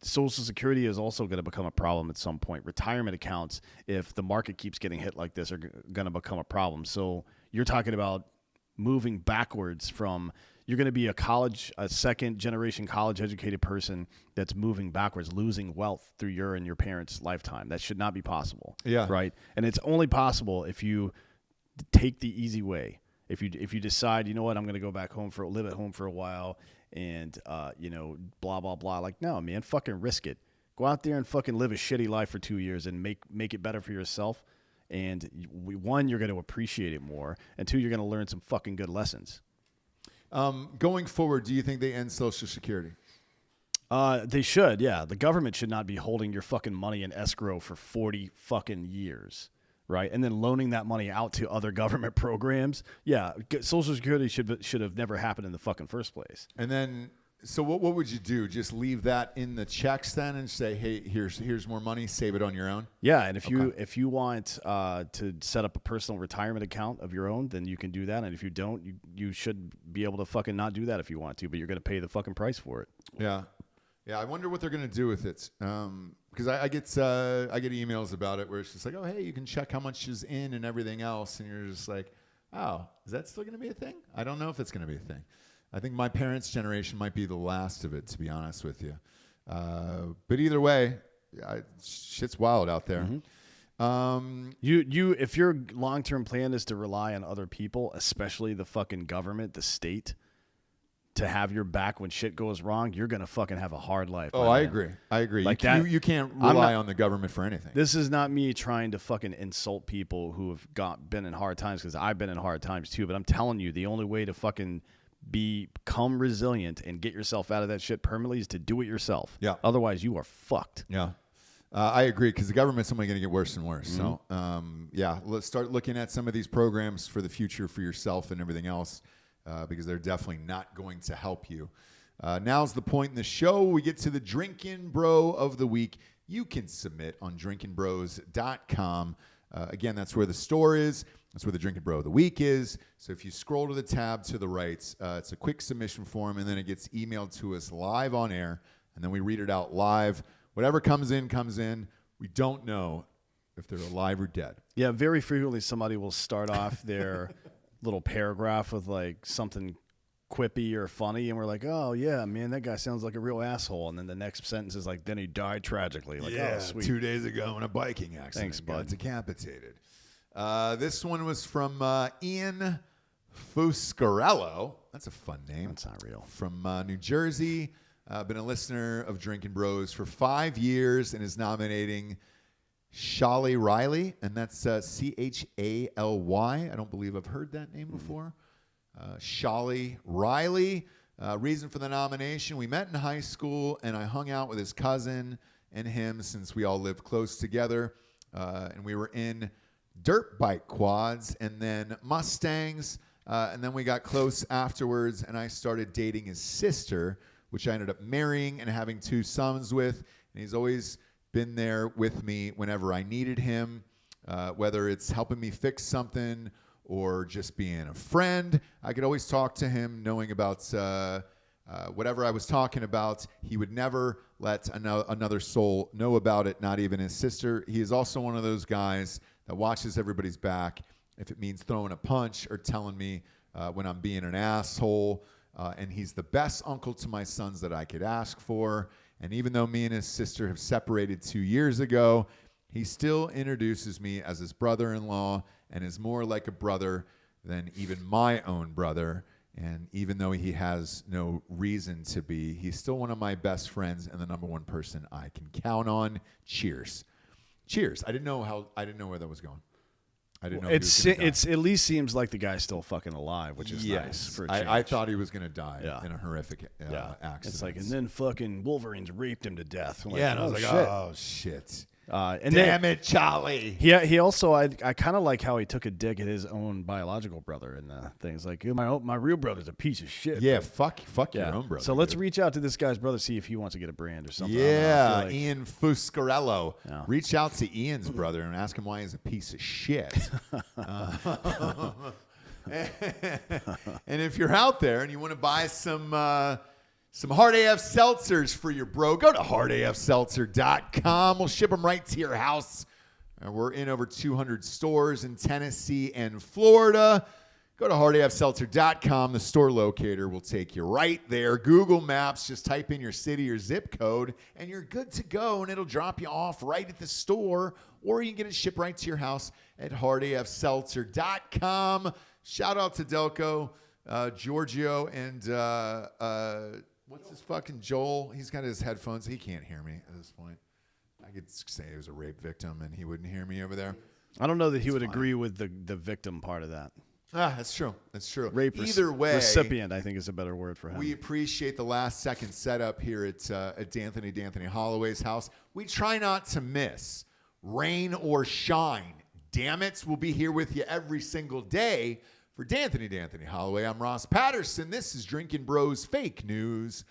Social Security is also going to become a problem at some point. Retirement accounts, if the market keeps getting hit like this, are going to become a problem. So you're talking about moving backwards from you're going to be a second generation college educated person that's moving backwards, losing wealth through your and your parents' lifetime. That should not be possible. Yeah. Right. And it's only possible if you take the easy way. If you decide, you know what, I'm going to go back home live at home for a while and, blah, blah, blah. Like, no, man, fucking risk it. Go out there and fucking live a shitty life for 2 years and make it better for yourself. And one, you're going to appreciate it more. And two, you're going to learn some fucking good lessons. Going forward, do you think they end Social Security? They should, yeah. The government should not be holding your fucking money in escrow for 40 fucking years. Right, and then loaning that money out to other government programs. Yeah, Social Security should have never happened in the fucking first place. And then, so what would you do? Just leave that in the checks then, and say, hey, here's more money. Save it on your own. Yeah, and if you want to set up a personal retirement account of your own, then you can do that. And if you don't, you should be able to fucking not do that if you want to, but you're going to pay the fucking price for it. Yeah. Yeah, I wonder what they're going to do with it. Because I get emails about it where it's just like, oh, hey, you can check how much is in and everything else. And you're just like, oh, is that still going to be a thing? I don't know if it's going to be a thing. I think my parents' generation might be the last of it, to be honest with you. But either way, shit's wild out there. Mm-hmm. If your long-term plan is to rely on other people, especially the fucking government, the state, to have your back when shit goes wrong, you're going to fucking have a hard life. Oh, I agree. Like you can't rely on the government for anything. This is not me trying to fucking insult people who have been in hard times, because I've been in hard times too, but I'm telling you, the only way to fucking become resilient and get yourself out of that shit permanently is to do it yourself. Yeah. Otherwise, you are fucked. Yeah. I agree, because the government's only going to get worse and worse. Mm-hmm. So, let's start looking at some of these programs for the future for yourself and everything else. Because they're definitely not going to help you. Now's the point in the show. We get to the Drinkin Bro of the Week. You can submit on drinkinbros.com. Again, that's where the store is. That's where the Drinkin Bro of the Week is. So if you scroll to the tab to the right, it's a quick submission form, and then it gets emailed to us live on air, and then we read it out live whatever comes in, comes in. We don't know if they're alive or dead. Yeah, very frequently somebody will start off their little paragraph with like something quippy or funny, and we're like, oh yeah, man, that guy sounds like a real asshole. And then the next sentence is like, then he died tragically. Like, oh, sweet. 2 days ago in a biking accident. Thanks, bud. Got decapitated. This one was from Ian Fuscarello. That's a fun name. That's not real. From New Jersey. Been a listener of Drinkin' Bros for 5 years and is nominating Shally Riley, and that's Chaly. I don't believe I've heard that name before. Shally Riley. Reason for the nomination: we met in high school, and I hung out with his cousin and him since we all lived close together, and we were in dirt bike quads and then Mustangs, and then we got close afterwards, and I started dating his sister, which I ended up marrying and having 2 sons with, and he's always been there with me whenever I needed him, whether it's helping me fix something or just being a friend. I could always talk to him, knowing about whatever I was talking about. He would never let another soul know about it, not even his sister. He is also one of those guys that watches everybody's back if it means throwing a punch or telling me when I'm being an asshole. And he's the best uncle to my sons that I could ask for. And even though me and his sister have separated 2 years ago, he still introduces me as his brother-in-law and is more like a brother than even my own brother. And even though he has no reason to be, he's still one of my best friends and the number one person I can count on. Cheers. Cheers. I didn't know where that was going. I didn't know he was gonna die. It's at least seems like the guy's still fucking alive, which is nice for a change. I thought he was going to die Yeah. in a horrific accident. It's like, and then fucking Wolverines raped him to death. I'm yeah, and I was oh, like, shit. oh, shit. And Damn it, Charlie. He also, I kind of like how he took a dig at his own biological brother and things like, my real brother's a piece of shit. Yeah, but, fuck your own brother. So let's dude. reach out to this guy's brother, see if he wants to get a brand or something. I Yeah, feel like- Ian Fuscarello. Yeah. Reach out to Ian's brother and ask him why he's a piece of shit. And if you're out there and you want to buy some Hard AF seltzers for your bro, go to hardafseltzer.com. We'll ship them right to your house. We're in over 200 stores in Tennessee and Florida. Go to hardafseltzer.com. The store locator will take you right there. Google Maps, just type in your city or zip code, and you're good to go, and it'll drop you off right at the store, or you can get it shipped right to your house at hardafseltzer.com. Shout out to Delco, Giorgio, and what's his fucking Joel? He's got his headphones. He can't hear me at this point. I could say he was a rape victim, and he wouldn't hear me over there. I don't know that he would agree with the victim part of that. That's true. That's true. Rape Either way, recipient, I think, is a better word for him. we appreciate the last second setup here at D'Anthony Holloway's house. We try not to miss rain or shine. Damn it, we'll be here with you every single day. For D'Anthony Holloway, I'm Ross Patterson. This is Drinkin' Bros Fake News